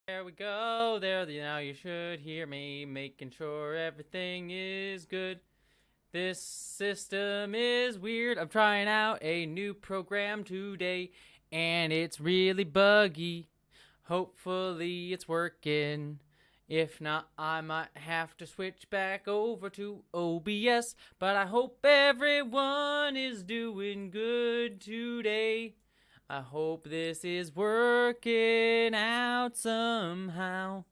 There we go. Now you should hear me, making sure everything is good. This system is weird. I'm trying out a new program today, and it's really buggy. Hopefully it's working. If not, I might have to switch back over to OBS. But I hope everyone is doing good today. I hope this is working out somehow.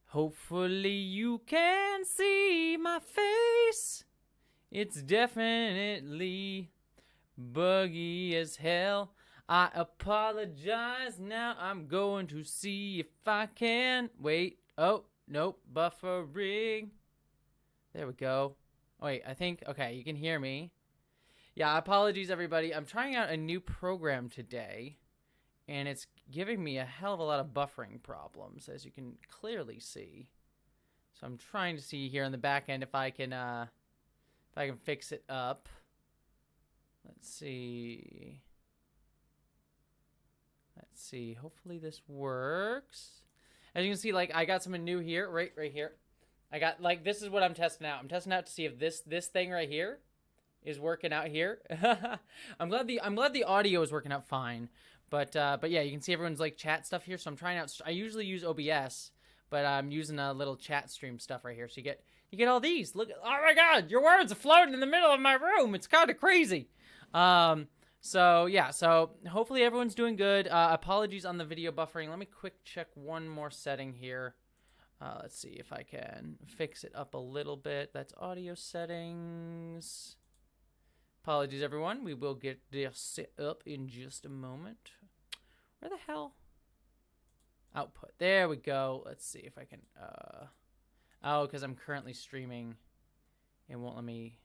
Hopefully you can see my face. It's definitely buggy as hell. I apologize. Now I'm going to see if I can. Wait. Oh, nope. Buffering. There we go. Oh, wait, I think. Okay, you can hear me. Yeah, apologies, everybody. I'm trying out a new program today, and it's giving me a hell of a lot of buffering problems, as you can clearly see. So I'm trying to see here on the back end if I can fix it up. Let's see. Let's see. Hopefully this works. As you can see, like, I got something new here, right here. I got, like, this is what I'm testing out. I'm testing out to see if this thing right here is working out here. I'm glad the audio is working out fine. But yeah, you can see everyone's like chat stuff here. So I'm trying out. I usually use OBS, but I'm using a little chat stream stuff right here. So you get all these. Look, oh my God, your words are floating in the middle of my room. It's kind of crazy. So yeah, so hopefully everyone's doing good. Apologies on the video buffering. Let me quick check one more setting here. Let's see if I can fix it up a little bit. That's audio settings. Apologies, everyone. We will get this set up in just a moment. Where the hell? Output. There we go. Let's see if I can. Oh, because I'm currently streaming, it won't let me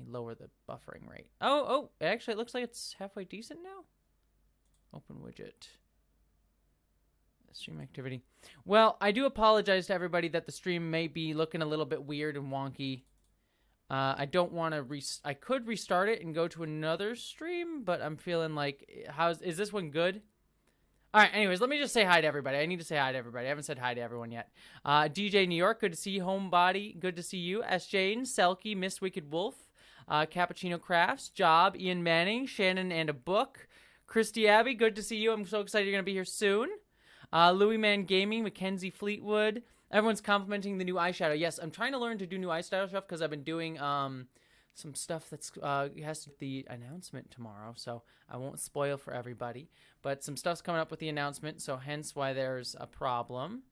lower the buffering rate. Oh, actually, it looks like it's halfway decent now. Open widget. Stream activity. Well, I do apologize to everybody that the stream may be looking a little bit weird and wonky. I don't want to I could restart it and go to another stream, but I'm feeling like, is this one good? All right, anyways, let me just say hi to everybody. I need to say hi to everybody. I haven't said hi to everyone yet. DJ New York, good to see you. Homebody, good to see you. S. Jane, Selkie, Miss Wicked Wolf, Cappuccino Crafts, Job, Ian Manning, Shannon and a Book, Christy Abbey, good to see you. I'm so excited you're going to be here soon. Louis Man Gaming, Mackenzie Fleetwood. Everyone's complimenting the new eyeshadow. Yes, I'm trying to learn to do new eyeshadow stuff because I've been doing some stuff that's has the announcement tomorrow, so I won't spoil for everybody. But some stuff's coming up with the announcement, so hence why there's a problem.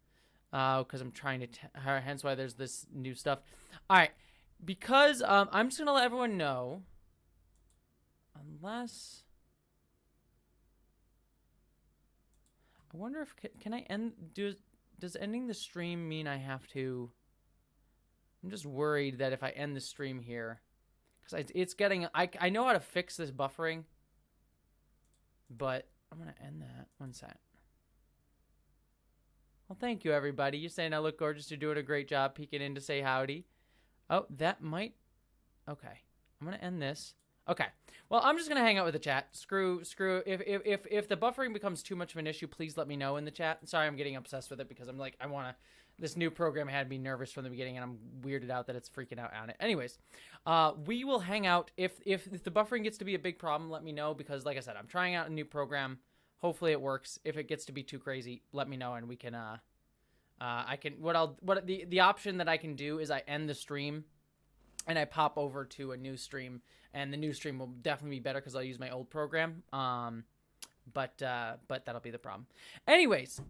Because I'm trying to, hence why there's this new stuff. All right, because I'm just gonna let everyone know, unless. I wonder if can I end does ending the stream mean I have to? I'm just worried that if I end the stream here, because it's getting I know how to fix this buffering, but I'm gonna end that. One sec. Well, thank you, everybody. You're saying I look gorgeous. You're doing a great job peeking in to say howdy. Oh, that might. Okay, I'm gonna end this. Okay, well, I'm just gonna hang out with the chat. Screw. If the buffering becomes too much of an issue, please let me know in the chat. Sorry, I'm getting obsessed with it because I'm like, this new program had me nervous from the beginning, and I'm weirded out that it's freaking out on it. Anyways, we will hang out. If the buffering gets to be a big problem, let me know, because like I said, I'm trying out a new program. Hopefully it works. If it gets to be too crazy, let me know, and we can the option that I can do is I end the stream and I pop over to a new stream, and the new stream will definitely be better because I'll use my old program. But that'll be the problem. Anyways,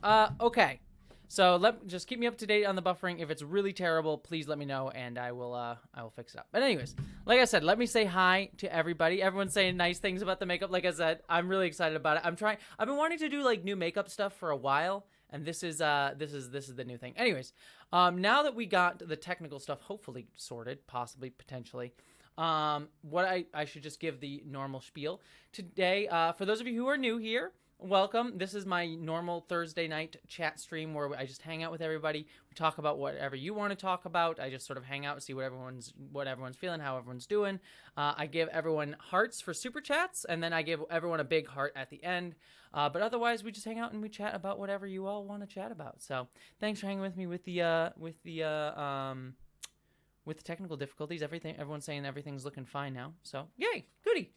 okay. So just keep me up to date on the buffering. If it's really terrible, please let me know, and I will fix it up. But anyways, like I said, let me say hi to everybody. Everyone's saying nice things about the makeup. Like I said, I'm really excited about it. I've been wanting to do like new makeup stuff for a while, and this is the new thing. Anyways, now that we got the technical stuff hopefully sorted, possibly, potentially, what I should just give the normal spiel today. For those of you who are new here, welcome. This is my normal Thursday night chat stream where I just hang out with everybody. We talk about whatever you want to talk about. I just sort of hang out and see what everyone's feeling, how everyone's doing. I give everyone hearts for super chats, and then I give everyone a big heart at the end. But otherwise, we just hang out and we chat about whatever you all want to chat about. So thanks for hanging with me with the technical difficulties. Everyone's saying everything's looking fine now. So yay, goody.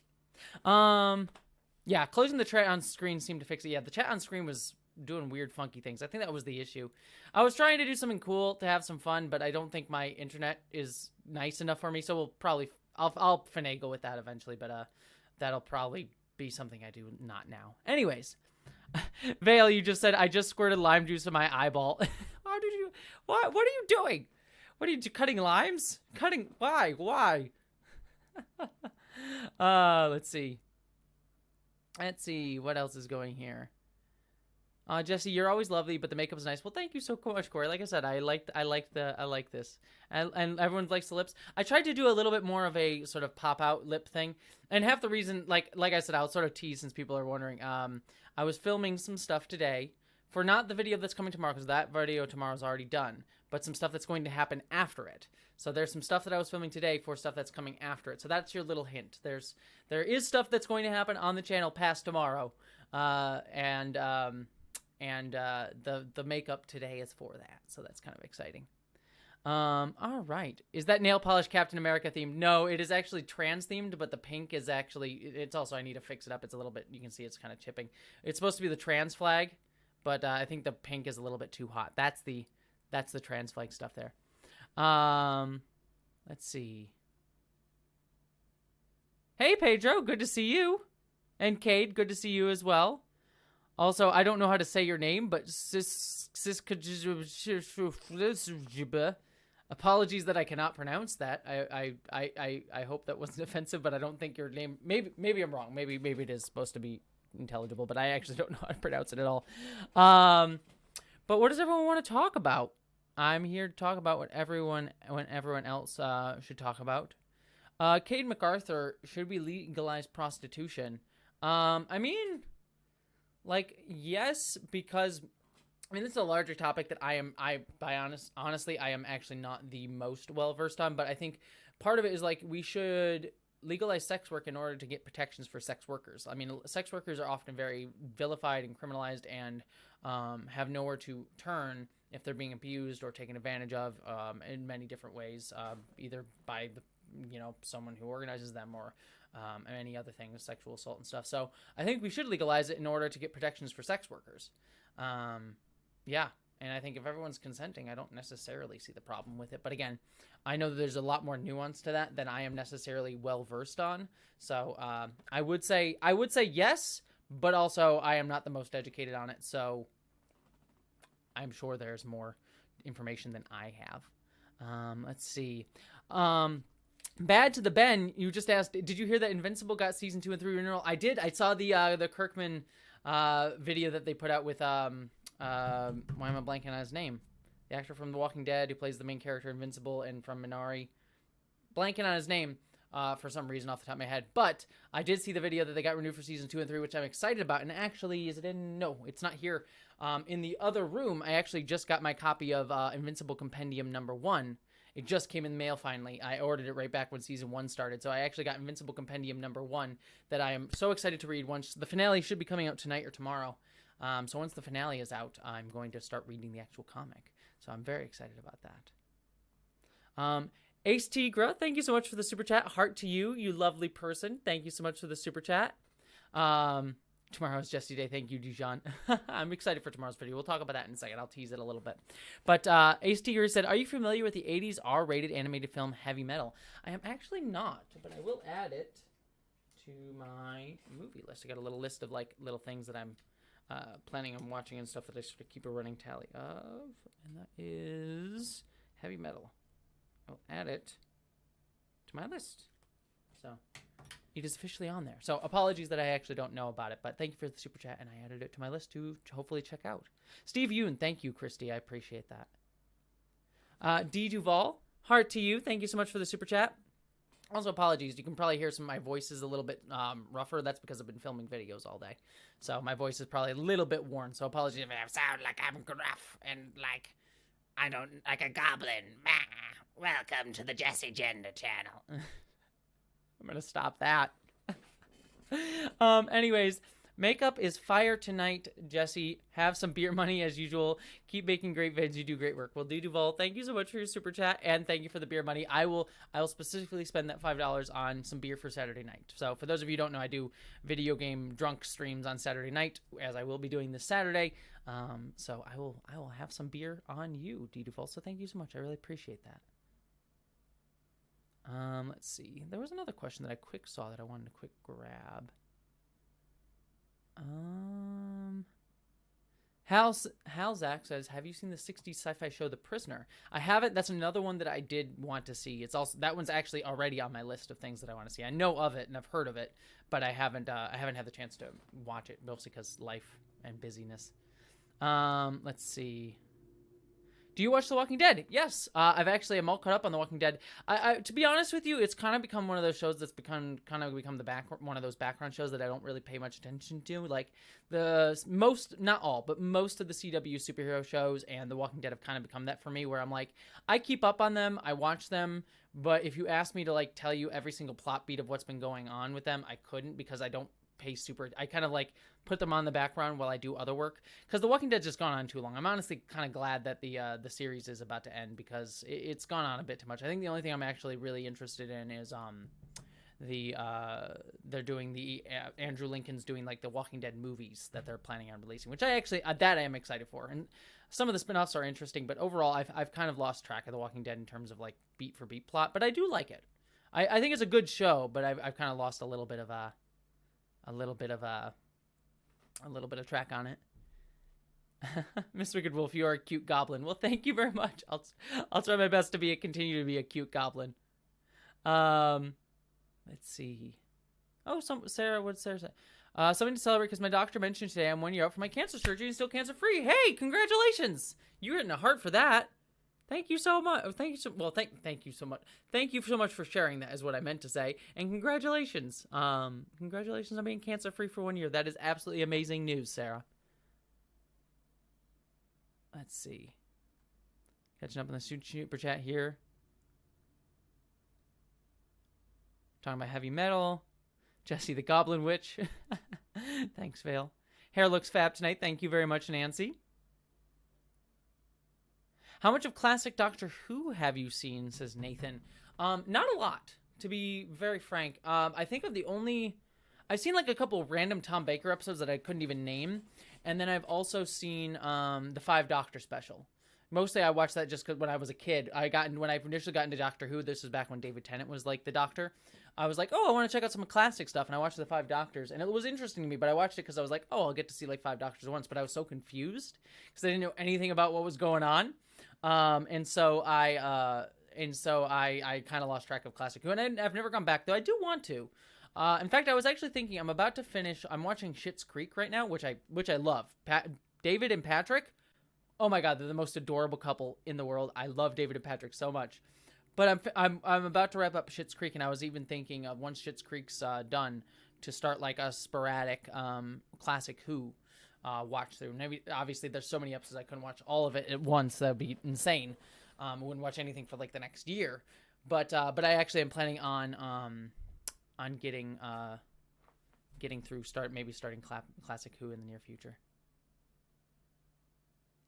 Yeah, closing the chat on screen seemed to fix it. Yeah, the chat on screen was doing weird, funky things. I think that was the issue. I was trying to do something cool to have some fun, but I don't think my internet is nice enough for me. So we'll probably, I'll finagle with that eventually, but that'll probably be something I do not now. Anyways, Vale, you just said I just squirted lime juice in my eyeball. How did you? What are you doing? What are you cutting limes? Cutting? Why? Why? Let's see. Let's see what else is going here. Jessie, you're always lovely, but the makeup's nice. Well, thank you so much, Corey. Like I said, I like this, and everyone likes the lips. I tried to do a little bit more of a sort of pop out lip thing, and half the reason, like I said, I'll sort of tease since people are wondering. I was filming some stuff today for not the video that's coming tomorrow, because that video tomorrow's already done, but some stuff that's going to happen after it. So there's some stuff that I was filming today for stuff that's coming after it. So that's your little hint. There is stuff that's going to happen on the channel past tomorrow, and the makeup today is for that. So that's kind of exciting. All right. Is that nail polish Captain America themed? No, it is actually trans themed, but the pink is actually, it's also, I need to fix it up. It's a little bit, you can see it's kind of chipping. It's supposed to be the trans flag, but I think the pink is a little bit too hot. That's the trans flag stuff there. Let's see. Hey, Pedro, good to see you. And Cade, good to see you as well. Also, I don't know how to say your name, but apologies that I cannot pronounce that. I hope that wasn't offensive, but I don't think your name, maybe I'm wrong. Maybe it is supposed to be intelligible, but I actually don't know how to pronounce it at all. But what does everyone want to talk about? I'm here to talk about what everyone else should talk about. Cade MacArthur, should we legalize prostitution? I mean, like, yes, because I mean, this is a larger topic that honestly, I am actually not the most well-versed on, but I think part of it is, like, we should legalize sex work in order to get protections for sex workers. I mean, sex workers are often very vilified and criminalized and have nowhere to turn if they're being abused or taken advantage of in many different ways, either by someone who organizes them or any other things, sexual assault and stuff. So I think we should legalize it in order to get protections for sex workers. Yeah, and I think if everyone's consenting, I don't necessarily see the problem with it. But again, I know that there's a lot more nuance to that than I am necessarily well versed on. So I would say yes, but also I am not the most educated on it. So I'm sure there's more information than I have. Let's see. Bad to the Ben, you just asked, did you hear that Invincible got season 2 and 3 renewal? I did. I saw the Kirkman video that they put out with why am I blanking on his name? The actor from The Walking Dead who plays the main character Invincible and from Minari. Blanking on his name for some reason off the top of my head. But I did see the video that they got renewed for season 2 and 3, which I'm excited about. And actually, is it in? No, it's not here. In the other room, I actually just got my copy of Invincible Compendium #1. It just came in the mail finally. I ordered it right back when season 1 started. So I actually got Invincible Compendium #1 that I am so excited to read. Once the finale should be coming out tonight or tomorrow. So once the finale is out, I'm going to start reading the actual comic. So I'm very excited about that. Ace Tigra, thank you so much for the super chat. Heart to you, you lovely person. Thank you so much for the super chat. Tomorrow's Jessie Day. Thank you, Dijon. I'm excited for tomorrow's video. We'll talk about that in a second. I'll tease it a little bit. But Ace Tigra said, are you familiar with the 80s R-rated animated film Heavy Metal? I am actually not, but I will add it to my movie list. I got a little list of like little things that I'm planning on watching and stuff that I sort of keep a running tally of. And that is Heavy Metal. I'll add it to my list. So it is officially on there. So apologies that I actually don't know about it, but thank you for the super chat, and I added it to my list to hopefully check out. Steve Yoon, thank you, Christy. I appreciate that. D. Duval, heart to you. Thank you so much for the super chat. Also, apologies. You can probably hear some of my voice is a little bit rougher. That's because I've been filming videos all day. So my voice is probably a little bit worn. So apologies if I sound like I'm gruff and like I don't like a goblin. Welcome to the Jessie Gender channel. I'm going to stop that. Anyways, makeup is fire tonight, Jessie. Have some beer money as usual. Keep making great vids. You do great work. Well, Duval, thank you so much for your super chat, and thank you for the beer money. I will specifically spend that $5 on some beer for Saturday night. So for those of you who don't know, I do video game drunk streams on Saturday night, as I will be doing this Saturday. So I will have some beer on you, Duval. So thank you so much. I really appreciate that. Let's see. There was another question that I quick saw that I wanted to quick grab. Hal Zach says, have you seen the 60s sci-fi show The Prisoner? I haven't. That's another one that I did want to see. It's also, that one's actually already on my list of things that I want to see. I know of it and I've heard of it, but I haven't had the chance to watch it, mostly because life and busyness. Let's see. Do you watch The Walking Dead? Yes, I'm all caught up on The Walking Dead. To be honest with you, it's kind of become one of those shows that's become one of those background shows that I don't really pay much attention to. Like not all, but most of the CW superhero shows and The Walking Dead have kind of become that for me, where I'm like, I keep up on them, I watch them, but if you ask me to like tell you every single plot beat of what's been going on with them, I couldn't, because I don't I kind of like put them on the background while I do other work, because The Walking Dead's just gone on too long. I'm honestly kind of glad that the series is about to end, because it's gone on a bit too much. I think the only thing I'm actually really interested in is they're doing the Andrew Lincoln's doing like the Walking Dead movies that they're planning on releasing, which I actually that I am excited for. And some of the spin-offs are interesting, but overall I've kind of lost track of The Walking Dead in terms of like beat for beat plot, but I do like it. I think it's a good show, but I've kind of lost a little bit of track on it. Miss Wicked Wolf, you are a cute goblin. Well, thank you very much. I'll try my best to continue to be a cute goblin. Let's see. Oh, Sarah, what did Sarah say? Something to celebrate because my doctor mentioned today I'm 1 year out from my cancer surgery and still cancer free. Hey, congratulations! You're in a heart for that. Thank you so much. Thank you so much. Thank you so much for sharing that, is what I meant to say. And congratulations. Congratulations on being cancer free for 1 year. That is absolutely amazing news, Sarah. Let's see. Catching up on the super chat here. Talking about heavy metal. Jessie the Goblin Witch. Thanks, Vale. Hair looks fab tonight. Thank you very much, Nancy. How much of classic Doctor Who have you seen, says Nathan? Not a lot, to be very frank. I think I've seen like a couple of random Tom Baker episodes that I couldn't even name. And then I've also seen the 5 Doctor special. Mostly I watched that just because when I was a kid. When I initially got into Doctor Who, this was back when David Tennant was like the Doctor. I was like, oh, I want to check out some classic stuff. And I watched the 5 Doctors. And it was interesting to me, but I watched it because I was like, oh, I'll get to see like 5 Doctors at once. But I was so confused because I didn't know anything about what was going on. And so I kind of lost track of Classic Who, and I've never gone back, though I do want to. In fact, I was actually thinking I'm watching Schitt's Creek right now, which I love. David and Patrick, oh my God, they're the most adorable couple in the world. I love David and Patrick so much. But I'm about to wrap up Schitt's Creek, and I was even thinking of once Schitt's Creek's done to start like a sporadic Classic Who watch through. Maybe obviously there's so many episodes I couldn't watch all of it at once. That'd be insane. I wouldn't watch anything for like the next year. But I actually am planning on getting through starting Classic Who in the near future.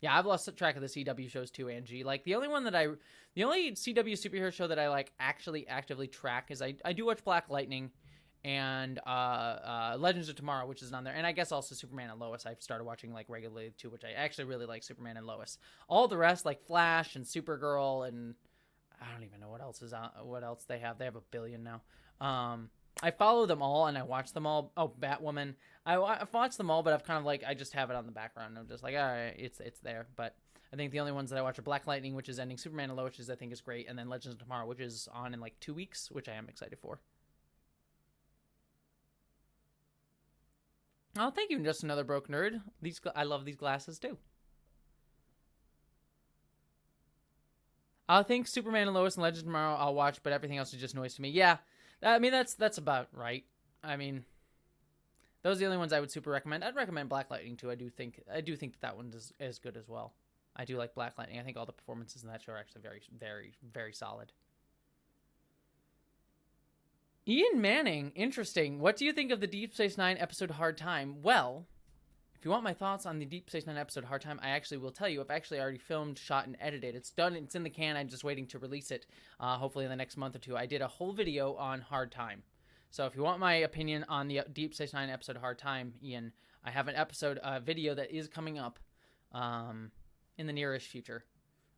Yeah, I've lost track of the CW shows too, Angie. Like the only CW superhero show that I like actually actively track is I do watch Black Lightning and Legends of Tomorrow, which is on there, and I guess also Superman and Lois I've started watching like regularly too, which I actually really like. Superman and Lois. All the rest like Flash and Supergirl, and I don't even know what else is on, what else they have a billion now. I follow them all and I watch them all. Oh, Batwoman, I've watched them all, but I've kind of like I just have it on the background. I'm just like, all right, it's there. But I think the only ones that I watch are Black Lightning, which is ending, Superman and Lois, which I think is great, and then Legends of Tomorrow, which is on in like 2 weeks, which I am excited for. Oh, thank you, Just Another Broke Nerd. I love these glasses too. I think Superman and Lois and Legends tomorrow I'll watch, but everything else is just noise to me. Yeah, I mean, that's about right. I mean, those are the only ones I would super recommend. I'd recommend Black Lightning too. I do think that one is good as well. I do like Black Lightning. I think all the performances in that show are actually very, very, very solid. Ian Manning, interesting. What do you think of the Deep Space Nine episode Hard Time? Well, if you want my thoughts on the Deep Space Nine episode Hard Time, I actually will tell you. I've actually already filmed, shot, and edited. It's done. It's in the can. I'm just waiting to release it, hopefully in the next month or two. I did a whole video on Hard Time. So if you want my opinion on the Deep Space Nine episode Hard Time, Ian, I have an episode video that is coming up in the nearest future.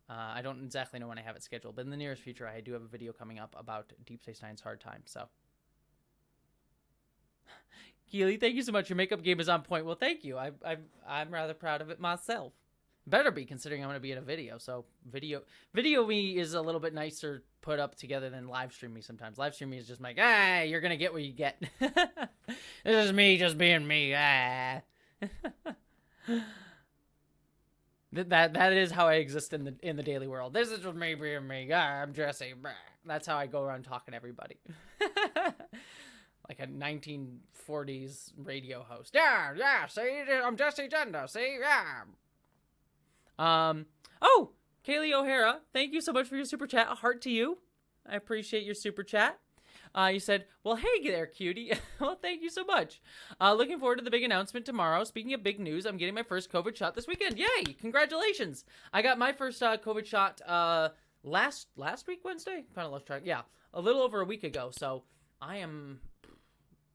I don't exactly know when I have it scheduled, but in the nearest future, I do have a video coming up about Deep Space Nine's Hard Time. So, Keely, thank you so much. Your makeup game is on point. Well, thank you. I'm rather proud of it myself. Better be, considering I'm going to be in a video. So video me is a little bit nicer put up together than live stream me sometimes. Live stream me is just like, you're going to get what you get. This is me just being me. That is how I exist in the daily world. This is just me being me. I'm Jessie. That's how I go around talking to everybody. Like a 1940s radio host. Yeah, see, I'm Jessie Gender, see, yeah. Oh, Kaylee O'Hara, thank you so much for your super chat. A heart to you. I appreciate your super chat. You said, well, hey there, cutie. Well, thank you so much. Looking forward to the big announcement tomorrow. Speaking of big news, I'm getting my first COVID shot this weekend. Yay! Congratulations. I got my first COVID shot last week, Wednesday? Kind of lost track. Yeah, a little over a week ago. So I am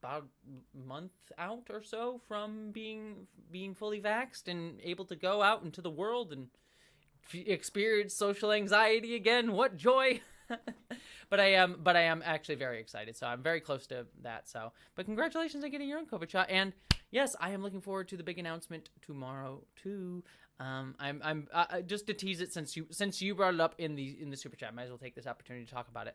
about a month out or so from being fully vaxxed and able to go out into the world and experience social anxiety again. What joy! But I am actually very excited. So I'm very close to that. So, but congratulations on getting your own COVID shot. And yes, I am looking forward to the big announcement tomorrow too. I'm just to tease it, since you brought it up in the super chat, might as well take this opportunity to talk about it.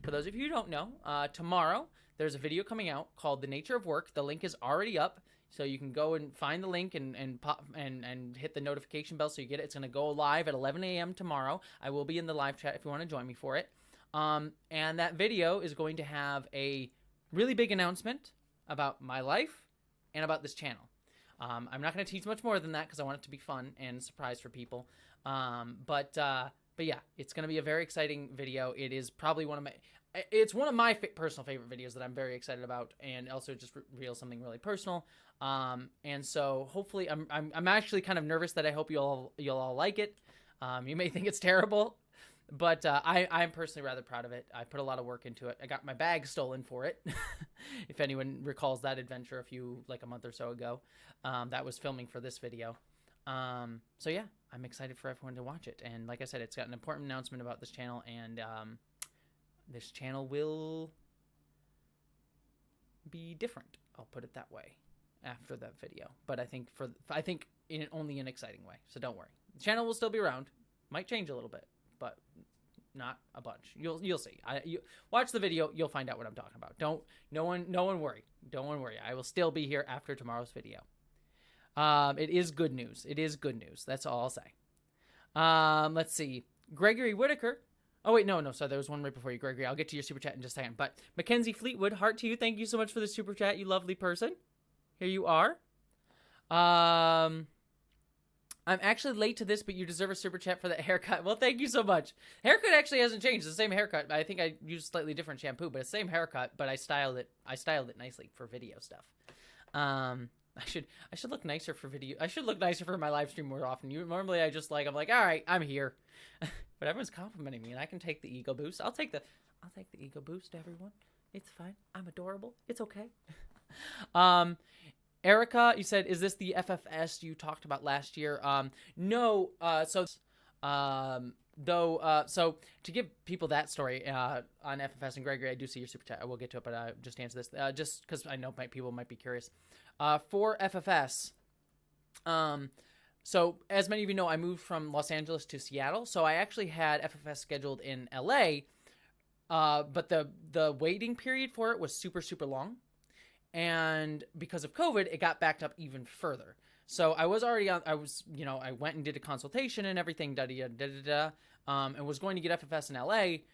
For those of you who don't know, tomorrow there's a video coming out called "The Nature of Work." The link is already up, so you can go and find the link and pop and hit the notification bell so you get it. It's going to go live at 11 a.m. tomorrow. I will be in the live chat if you want to join me for it. And that video is going to have a really big announcement about my life and about this channel. I'm not going to tease much more than that because I want it to be fun and a surprise for people. But yeah, it's going to be a very exciting video. It is probably one of my personal favorite videos that I'm very excited about, and also just reveals something really personal. And so hopefully I'm actually kind of nervous that I hope you'll all like it. You may think it's terrible, but I'm personally rather proud of it. I put a lot of work into it. I got my bag stolen for it. If anyone recalls that adventure a month or so ago, that was filming for this video. So yeah, I'm excited for everyone to watch it. And like I said, it's got an important announcement about this channel, and this channel will be different. I'll put it that way after that video. But I think only in an exciting way. So don't worry. The channel will still be around. Might change a little bit, but not a bunch. You'll see. You watch the video, you'll find out what I'm talking about. No one worry. Don't worry. I will still be here after tomorrow's video. It is good news. It is good news. That's all I'll say. Let's see. Gregory Whitaker. Oh wait, no. Sorry, there was one right before you, Gregory. I'll get to your super chat in just a second. But Mackenzie Fleetwood, heart to you. Thank you so much for the super chat, you lovely person. Here you are. I'm actually late to this, but you deserve a super chat for that haircut. Well, thank you so much. Haircut actually hasn't changed. It's the same haircut. I think I used slightly different shampoo, but it's the same haircut, but I styled it nicely for video stuff. I should look nicer for video. I should look nicer for my live stream more often. Normally I'm like, all right, I'm here. But everyone's complimenting me, and I can take the ego boost. I'll take the ego boost, everyone. It's fine. I'm adorable. It's okay. Erica, you said, is this the FFS you talked about last year? No. So to give people that story on FFS, and Gregory, I do see your super chat. I will get to it, but just to answer this, just because I know people might be curious. For FFS, so as many of you know, I moved from Los Angeles to Seattle, so I actually had FFS scheduled in LA, but the waiting period for it was super, super long. And because of COVID, it got backed up even further. So I was already on. I went and did a consultation and everything. And was going to get FFS in LA,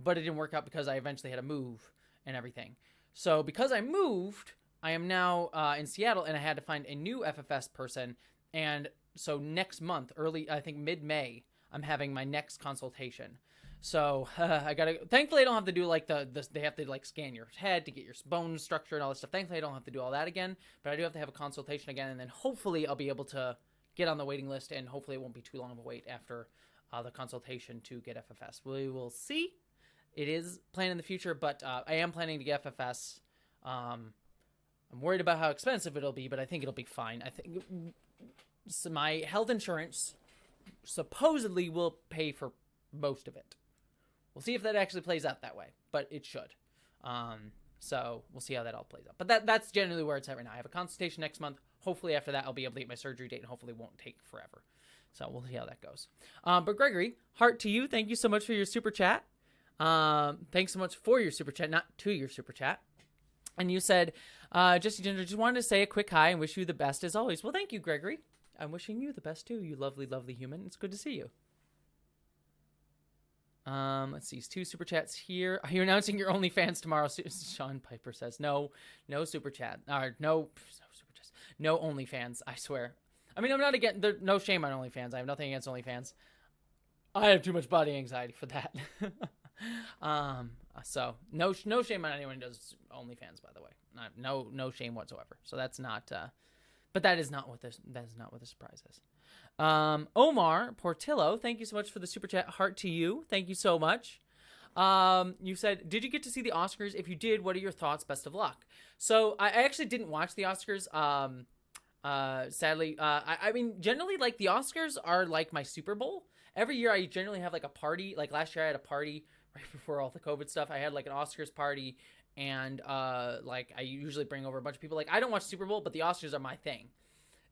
but it didn't work out because I eventually had to move and everything. So because I moved, I am now in Seattle, and I had to find a new FFS person. And so next month, I think mid-May, I'm having my next consultation. So I gotta. Thankfully, I don't have to do like they have to like scan your head to get your bone structure and all this stuff. Thankfully, I don't have to do all that again. But I do have to have a consultation again, and then hopefully I'll be able to get on the waiting list, and hopefully it won't be too long of a wait after the consultation to get FFS. We will see. It is planned in the future, but I am planning to get FFS. I'm worried about how expensive it'll be, but I think it'll be fine. I think so my health insurance supposedly will pay for most of it. We'll see if that actually plays out that way, but it should. So we'll see how that all plays out. But that's generally where it's at right now. I have a consultation next month. Hopefully after that, I'll be able to get my surgery date, and hopefully it won't take forever. So we'll see how that goes. But Gregory, heart to you. Thank you so much for your super chat. Thanks so much for your super chat, not to your super chat. And you said, Jessie Ginger, just wanted to say a quick hi and wish you the best as always. Well, thank you, Gregory. I'm wishing you the best too, you lovely, lovely human. It's good to see you. Let's see, 2 super chats here. Are you announcing your OnlyFans tomorrow? Sean Piper says, no super chat. No super chats. No OnlyFans, I swear. I mean, I'm not against, there's no shame on OnlyFans. I have nothing against OnlyFans. I have too much body anxiety for that. So no shame on anyone who does OnlyFans, by the way. No shame whatsoever. So that's not, but that is not what the surprise is. Omar Portillo, thank you so much for the super chat. Heart to you. Thank you so much. You said, did you get to see the Oscars? If you did, what are your thoughts? Best of luck. So I actually didn't watch the Oscars. Sadly, I mean, generally, like, the Oscars are like my Super Bowl. Every year I generally have like a party. Like last year I had a party right before all the COVID stuff. I had like an Oscars party, and like I usually bring over a bunch of people. Like, I don't watch Super Bowl, but the Oscars are my thing.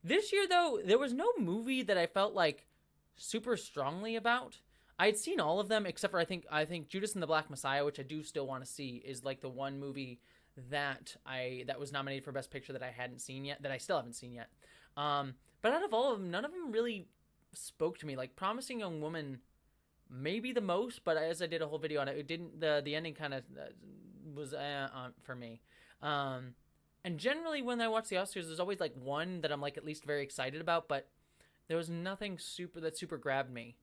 This year though, there was no movie that I felt like super strongly about. I had seen all of them except for I think Judas and the Black Messiah, which I do still want to see, is like the one movie that was nominated for Best Picture that I hadn't seen yet, that I still haven't seen yet. But out of all of them, none of them really spoke to me. Like Promising Young Woman, maybe the most, but as I did a whole video on it, it didn't. The ending kind of was for me. And generally, when I watch the Oscars, there's always like one that I'm like at least very excited about, but there was nothing super grabbed me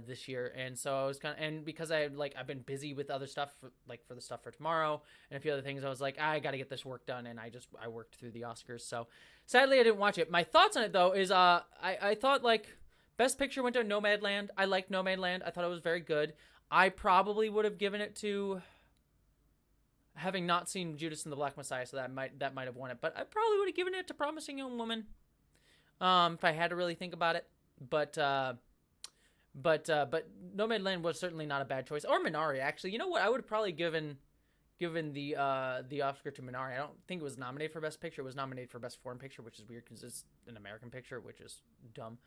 this year. And so I was and because I've been busy with other stuff for the stuff for tomorrow and a few other things, I was like, I got to get this work done, and I worked through the Oscars. So sadly I didn't watch it. My thoughts on it though is I thought like Best Picture went to Nomadland. I liked Nomadland. I thought it was very good. I probably would have given it to, having not seen Judas and the Black Messiah, so that might have won it, but I probably would have given it to Promising Young Woman if I had to really think about it. But Nomadland was certainly not a bad choice. Or Minari, actually. You know what? I would have probably given the Oscar to Minari. I don't think it was nominated for Best Picture. It was nominated for Best Foreign Picture, which is weird because it's an American picture, which is dumb.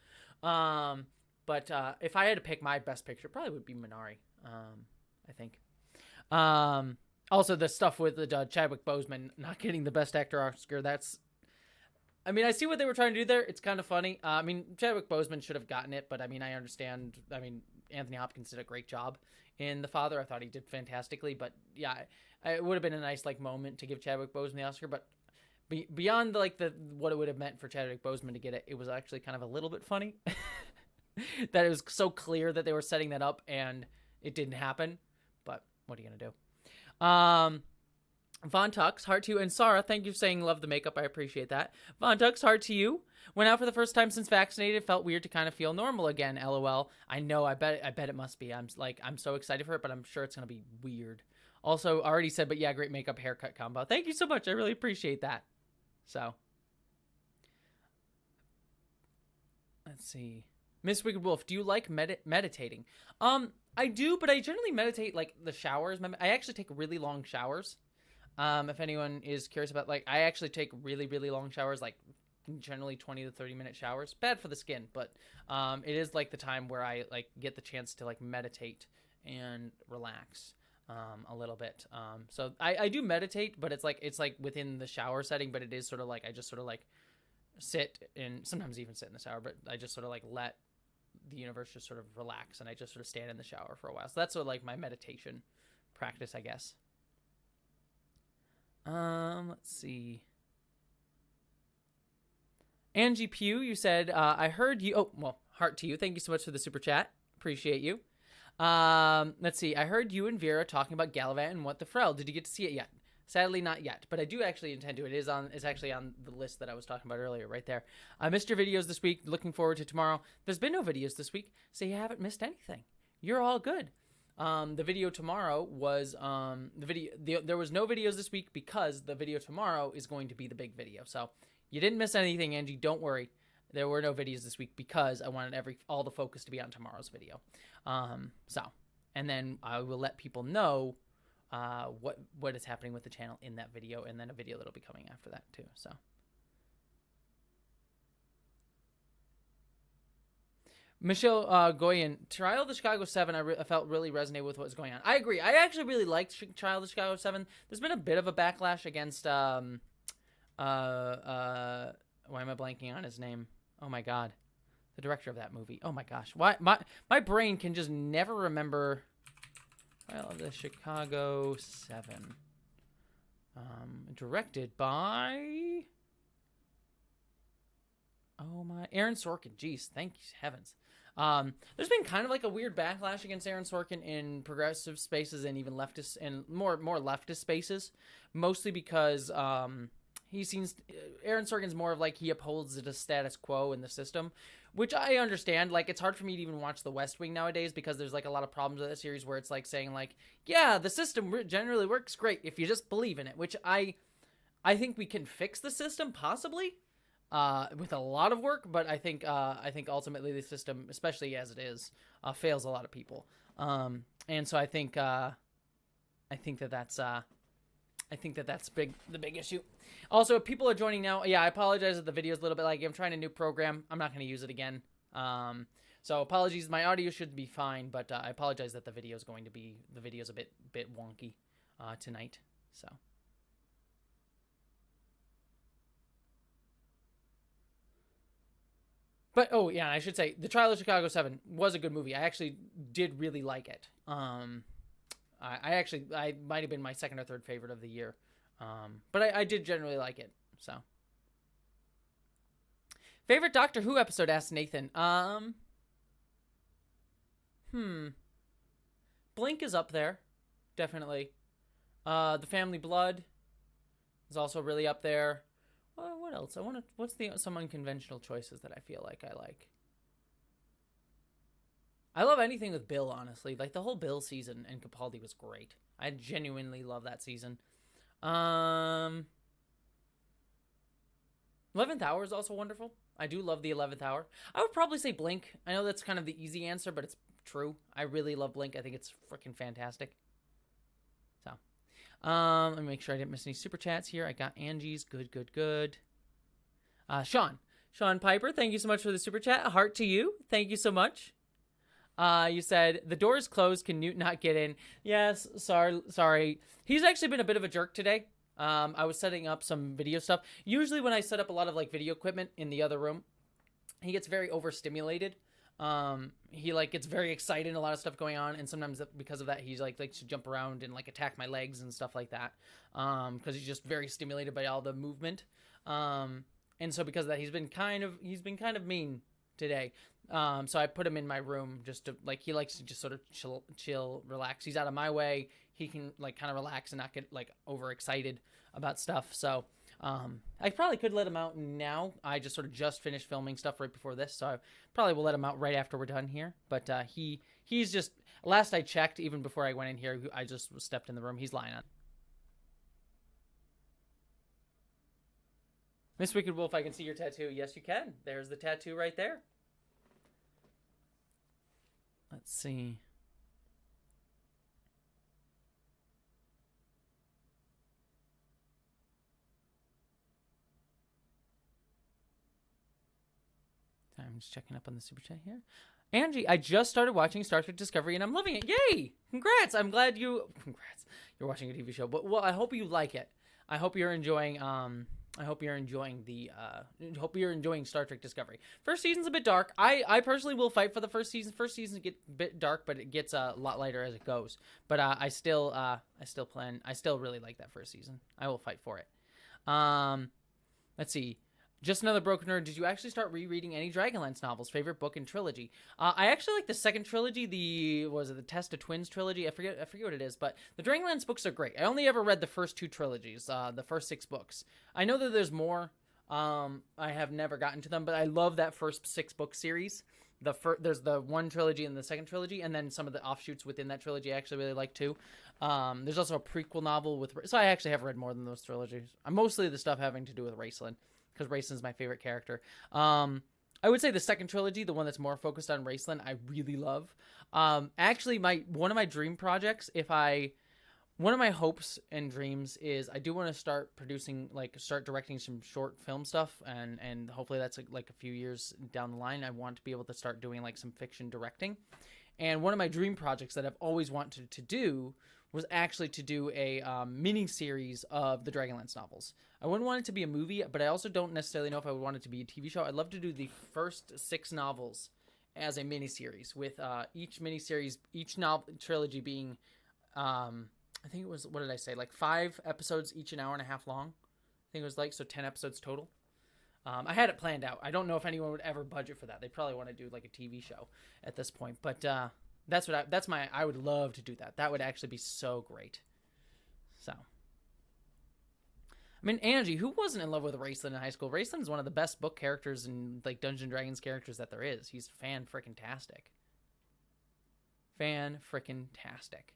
But if I had to pick my Best Picture, it probably would be Minari. I think. Also, the stuff with the Chadwick Boseman not getting the Best Actor Oscar, I mean, I see what they were trying to do there. It's kind of funny. I mean, Chadwick Boseman should have gotten it, but I mean, I understand. I mean, Anthony Hopkins did a great job in The Father. I thought he did fantastically, but yeah, it would have been a nice like moment to give Chadwick Boseman the Oscar. But beyond like what it would have meant for Chadwick Boseman to get it, it was actually kind of a little bit funny that it was so clear that they were setting that up and it didn't happen. But what are you gonna do? Von Tux, heart to you. And Sarah, thank you for saying love the makeup. I appreciate that. Von Tux, heart to you. Went out for the first time since vaccinated. Felt weird to kind of feel normal again. LOL. I know. I bet it must be. I'm so excited for it, but I'm sure it's going to be weird. Also, already said, but yeah, great makeup haircut combo. Thank you so much. I really appreciate that. So, let's see. Miss Wicked Wolf, do you like meditating? I do, but I generally meditate like the showers. I actually take really long showers. If anyone is curious about, like, I actually take really, really long showers, like generally 20 to 30 minute showers. Bad for the skin, but it is like the time where I like get the chance to like meditate and relax a little bit. So I do meditate, but it's like within the shower setting, but it is sort of like I just sort of like sit and sometimes even sit in the shower, but I just sort of like let the universe just sort of relax, and I just sort of stand in the shower for a while. So that's sort of like my meditation practice, I guess. Let's see. Angie Pugh, you said, I heard you. Oh, well, heart to you. Thank you so much for the super chat. Appreciate you. Let's see. I heard you and Vera talking about Gallivant and What the Frell. Did you get to see it yet? Sadly, not yet, but I do actually intend to. It's actually on the list that I was talking about earlier, right there. I missed your videos this week. Looking forward to tomorrow. There's been no videos this week, so you haven't missed anything. You're all good. The video tomorrow was there was no videos this week because the video tomorrow is going to be the big video. So you didn't miss anything, Angie. Don't worry. There were no videos this week because I wanted all the focus to be on tomorrow's video. And then I will let people know what is happening with the channel in that video, and then a video that'll be coming after that too. So Michelle Goyen, Trial of the Chicago 7, I felt really resonated with what was going on. I agree. I actually really liked Trial of the Chicago 7. There's been a bit of a backlash against why am I blanking on his name? Oh my god. The director of that movie. Oh my gosh. Why my brain can just never remember Trial of the Chicago 7. Directed by Aaron Sorkin. Jeez, thank heavens. There's been kind of like a weird backlash against Aaron Sorkin in progressive spaces and even leftist and more leftist spaces, mostly because Aaron Sorkin's more of like he upholds the status quo in the system, which I understand. Like, it's hard for me to even watch The West Wing nowadays because there's like a lot of problems with that series where it's like saying like, yeah, the system generally works great if you just believe in it, which I think we can fix the system possibly with a lot of work, but I think ultimately the system, especially as it is, fails a lot of people. And so I think that's the big issue. Also, if people are joining now, yeah, I apologize that the video is a little bit laggy. I'm trying a new program. I'm not going to use it again. So apologies. My audio should be fine, but I apologize that the video is a bit wonky tonight. So. But, oh, yeah, I should say, The Trial of Chicago 7 was a good movie. I actually did really like it. I might have been my second or third favorite of the year. But I did generally like it, so. Favorite Doctor Who episode, asked Nathan. Blink is up there, definitely. The Family Blood is also really up there. What else? What's some unconventional choices that I feel like I like? I love anything with Bill, honestly. Like, the whole Bill season and Capaldi was great. I genuinely love that season. 11th Hour is also wonderful. I do love the 11th Hour. I would probably say Blink. I know that's kind of the easy answer, but it's true. I really love Blink. I think it's freaking fantastic. So, let me make sure I didn't miss any super chats here. I got Angie's. Good. Sean Piper, thank you so much for the super chat. A heart to you. Thank you so much. You said, the door is closed. Can Newt not get in? Yes, sorry. He's actually been a bit of a jerk today. I was setting up some video stuff. Usually when I set up a lot of like video equipment in the other room, he gets very overstimulated. He like gets very excited and a lot of stuff going on. And sometimes because of that, he's like likes to jump around and like attack my legs and stuff like that. Cause he's just very stimulated by all the movement. And so because of that, he's been kind of mean today. So I put him in my room just to like, he likes to just sort of chill, relax. He's out of my way. He can like kind of relax and not get like overexcited about stuff. So, I probably could let him out now. I just finished filming stuff right before this. So I probably will let him out right after we're done here. But, he's just, last I checked, even before I went in here, I just stepped in the room. He's lying on. Miss Wicked Wolf, I can see your tattoo. Yes, you can. There's the tattoo right there. Let's see. I'm just checking up on the super chat here. Angie, I just started watching Star Trek Discovery and I'm loving it. Yay! Congrats! I'm glad you're watching a TV show. But well, I hope you like it. I hope you're enjoying I hope you're enjoying Star Trek Discovery. First season's a bit dark. I personally will fight for the first season. First season get a bit dark, but it gets a lot lighter as it goes. But I still really like that first season. I will fight for it. Let's see. Just another broken nerd. Did you actually start rereading any Dragonlance novels? Favorite book and trilogy? I actually like the second trilogy. The Test of Twins trilogy? I forget what it is, but the Dragonlance books are great. I only ever read the first two trilogies, the first 6 books. I know that there's more. I have never gotten to them, but I love that first 6-book series. There's the one trilogy and the second trilogy, and then some of the offshoots within that trilogy I actually really like too. There's also a prequel novel so I actually have read more than those trilogies. Mostly the stuff having to do with Raceland, because Raceland's my favorite character. I would say the second trilogy, the one that's more focused on Raceland, I really love. Actually, one of my dream projects, one of my hopes and dreams is I do want to start directing some short film stuff, and hopefully that's like a few years down the line. I want to be able to start doing like some fiction directing. And one of my dream projects that I've always wanted to do was actually to do a mini series of the Dragonlance novels. I wouldn't want it to be a movie, but I also don't necessarily know if I would want it to be a TV show. I'd love to do the first 6 novels as a mini series, with each novel trilogy being, I think it was, what did I say, like 5 episodes, each an hour and a half long. I think it was so 10 episodes total. I had it planned out. I don't know if anyone would ever budget for that. They probably want to do like a TV show at this point, but I would love to do that. That would actually be so great. So, I mean, Angie, who wasn't in love with Raceland in high school? Raceland is one of the best book characters and like Dungeons and Dragons characters that there is. He's fan-frickin-tastic. Fan-frickin-tastic.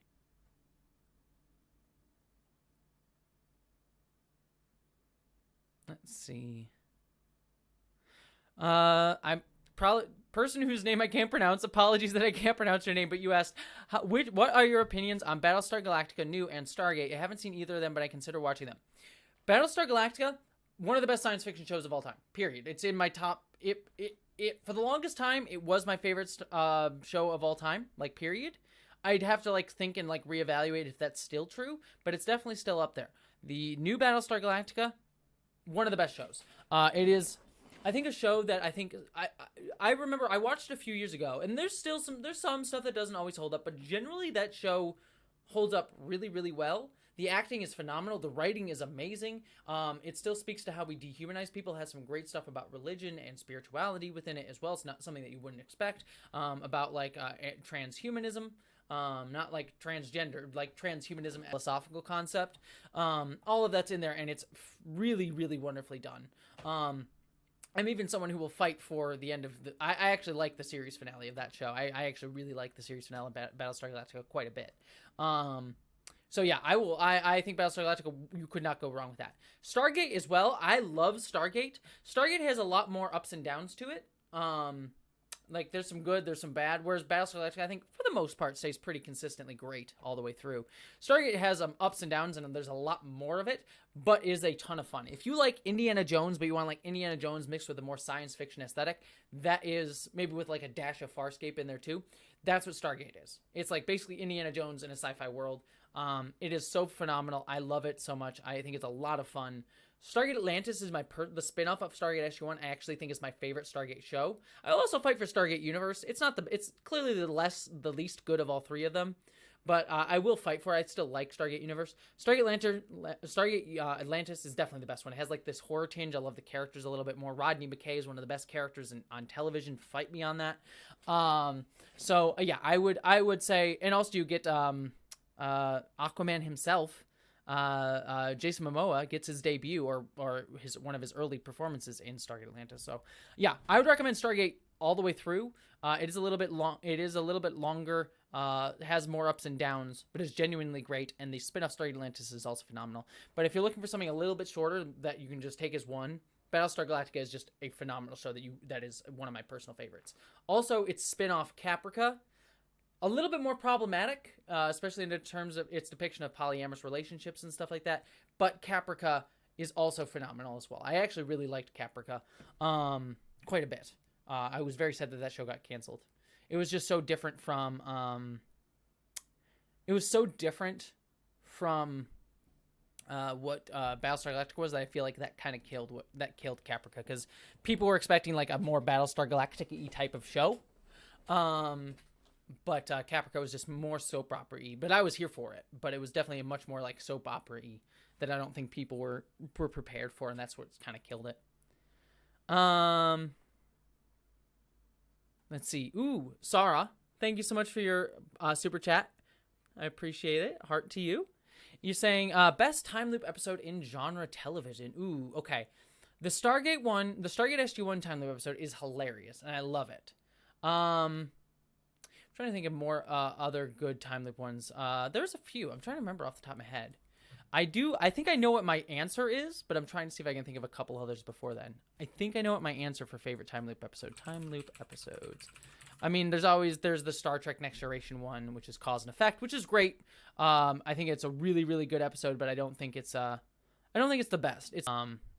Let's see. I'm probably person whose name I can't pronounce. Apologies that I can't pronounce your name, but you asked, what are your opinions on Battlestar Galactica New and Stargate? I haven't seen either of them, but I consider watching them. Battlestar Galactica, one of the best science fiction shows of all time. Period. It's in my top. It for the longest time, it was my favorite show of all time. Like, period. I'd have to think and reevaluate if that's still true, but it's definitely still up there. The new Battlestar Galactica, one of the best shows. It is, I think, a show that I remember I watched a few years ago, and there's some stuff that doesn't always hold up, but generally that show holds up really, really well. The acting is phenomenal. The writing is amazing. It still speaks to how we dehumanize people. It has some great stuff about religion and spirituality within it as well. It's not something that you wouldn't expect. About transhumanism. Not like transgender, like transhumanism, philosophical concept. All of that's in there, and it's really, really wonderfully done. I'm even someone who will fight for the end of the. I actually like the series finale of that show. I actually really like the series finale of Battlestar Galactica quite a bit. So yeah, I think Battlestar Galactica, you could not go wrong with that. Stargate as well. I love Stargate. Stargate has a lot more ups and downs to it. There's some good, there's some bad, whereas Battlestar Galactica, I think, for the most part, stays pretty consistently great all the way through. Stargate has ups and downs, and there's a lot more of it, but is a ton of fun. If you like Indiana Jones, but you want Indiana Jones mixed with a more science fiction aesthetic, that is, maybe with a dash of Farscape in there too, that's what Stargate is. It's basically Indiana Jones in a sci-fi world. It is so phenomenal. I love it so much. I think it's a lot of fun. Stargate Atlantis is the spin-off of Stargate SG-1. I actually think is my favorite Stargate show. I'll also fight for Stargate Universe. It's clearly the least good of all 3 of them, but I will fight for it. I still like Stargate Universe. Stargate Atlantis is definitely the best one. It has this horror tinge. I love the characters a little bit more. Rodney McKay is one of the best characters on television. Fight me on that. So yeah, I would say, and also you get Aquaman himself. Jason Momoa gets his debut or one of his early performances in Stargate Atlantis. So yeah, I would recommend Stargate all the way through. It is a little bit long. It is a little bit longer. Has more ups and downs, but is genuinely great. And the spin-off Stargate Atlantis is also phenomenal. But if you're looking for something a little bit shorter that you can just take as one, Battlestar Galactica is just a phenomenal show that is one of my personal favorites. Also, its spin-off Caprica, a little bit more problematic, especially in terms of its depiction of polyamorous relationships and stuff like that. But Caprica is also phenomenal as well. I actually really liked Caprica quite a bit. I was very sad that show got canceled. It was just so different from... what Battlestar Galactica was, I feel like that kind of killed Caprica, because people were expecting like a more Battlestar Galactica-y type of show. But Caprica was just more soap opera-y. But I was here for it. But it was definitely a much more like soap opera-y that I don't think people were prepared for, and that's what kind of killed it. Let's see. Ooh, Sarah, thank you so much for your super chat. I appreciate it. Heart to you. You're saying best time loop episode in genre television. Ooh, okay. The Stargate SG-1 time loop episode is hilarious, and I love it. I'm trying to think of more other good time loop ones. There's a few. I'm trying to remember off the top of my head. I think I know what my answer is, but I'm trying to see if I can think of a couple others before then. I think I know what my answer for favorite time loop episode. Time loop episodes. I mean, there's the Star Trek Next Generation one, which is Cause and Effect, which is great. I think it's a really, really good episode, but I don't think it's the best. It's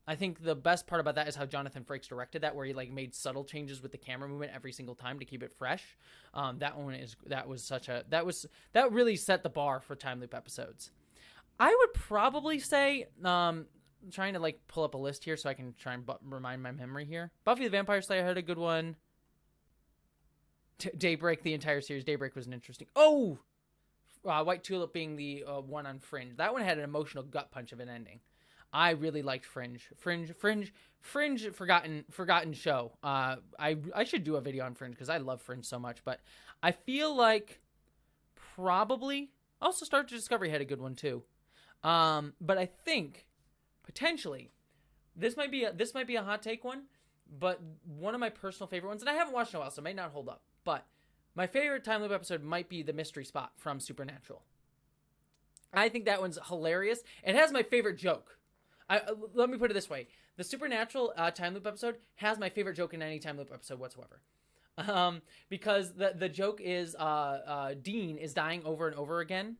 I think the best part about that is how Jonathan Frakes directed that, where he like made subtle changes with the camera movement every single time to keep it fresh. That really set the bar for time loop episodes. I would probably say, trying to like pull up a list here so I can try and remind my memory here. Buffy the Vampire Slayer had a good one. Daybreak, the entire series. Daybreak was an interesting. Oh, White Tulip being the one on Fringe. That one had an emotional gut punch of an ending. I really liked Fringe. Fringe, forgotten show. I should do a video on Fringe because I love Fringe so much. But I feel like probably also Star Trek Discovery had a good one too. But I think potentially this might be a hot take one, but one of my personal favorite ones, and I haven't watched in a while, so it may not hold up. But my favorite time loop episode might be the Mystery Spot from Supernatural. I think that one's hilarious. It has my favorite joke. Let me put it this way: the Supernatural time loop episode has my favorite joke in any time loop episode whatsoever. Because the joke is Dean is dying over and over again.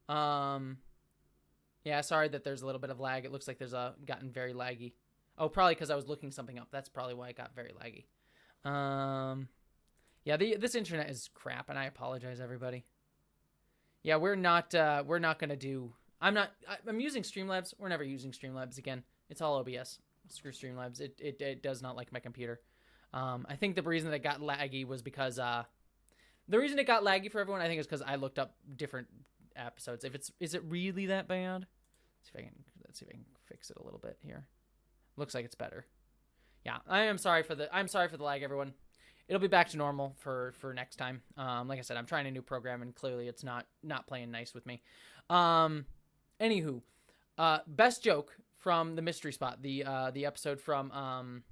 Yeah, sorry that there's a little bit of lag. It looks like there's gotten very laggy. Oh, probably because I was looking something up. That's probably why it got very laggy. Yeah, this internet is crap, and I apologize, everybody. Yeah, we're not gonna do. I'm using Streamlabs. We're never using Streamlabs again. It's all OBS. Screw Streamlabs. It does not like my computer. I think the reason that it got laggy was because the reason it got laggy for everyone, I think, is because I looked up different episodes. Is it really that bad? Let's see if I can fix it a little bit here. Looks like it's better. Yeah, I'm sorry for the lag, everyone. It'll be back to normal for next time. Like I said, I'm trying a new program, and clearly it's not playing nice with me. Anywho, best joke from the Mystery Spot, the episode from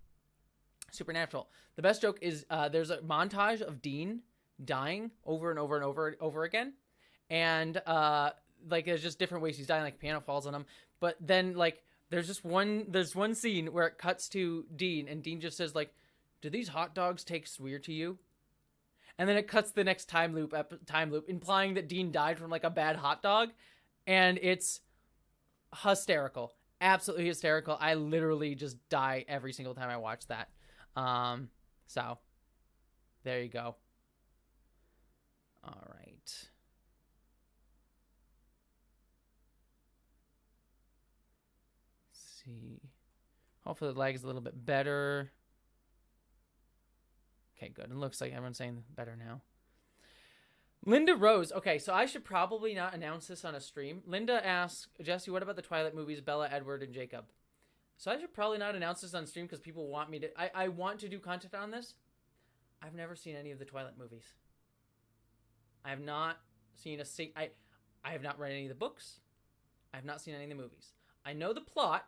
Supernatural. The best joke is there's a montage of Dean dying over and over and over again, and like there's just different ways he's dying, like piano falls on him. But then like there's one scene where it cuts to Dean, and Dean just says like, "Do these hot dogs taste weird to you?" And then it cuts the next time loop, implying that Dean died from like a bad hot dog, and it's hysterical, absolutely hysterical. I literally just die every single time I watch that. So there you go. All right. Let's see. Hopefully the lag is a little bit better. Okay, good. It looks like everyone's saying better now. Linda Rose. Okay, so I should probably not announce this on a stream. Linda asks, Jessie, what about the Twilight movies, Bella, Edward, and Jacob? So I should probably not announce this on stream because people want me to... I want to do content on this. I've never seen any of the Twilight movies. I have not seen I have not read any of the books. I have not seen any of the movies. I know the plot,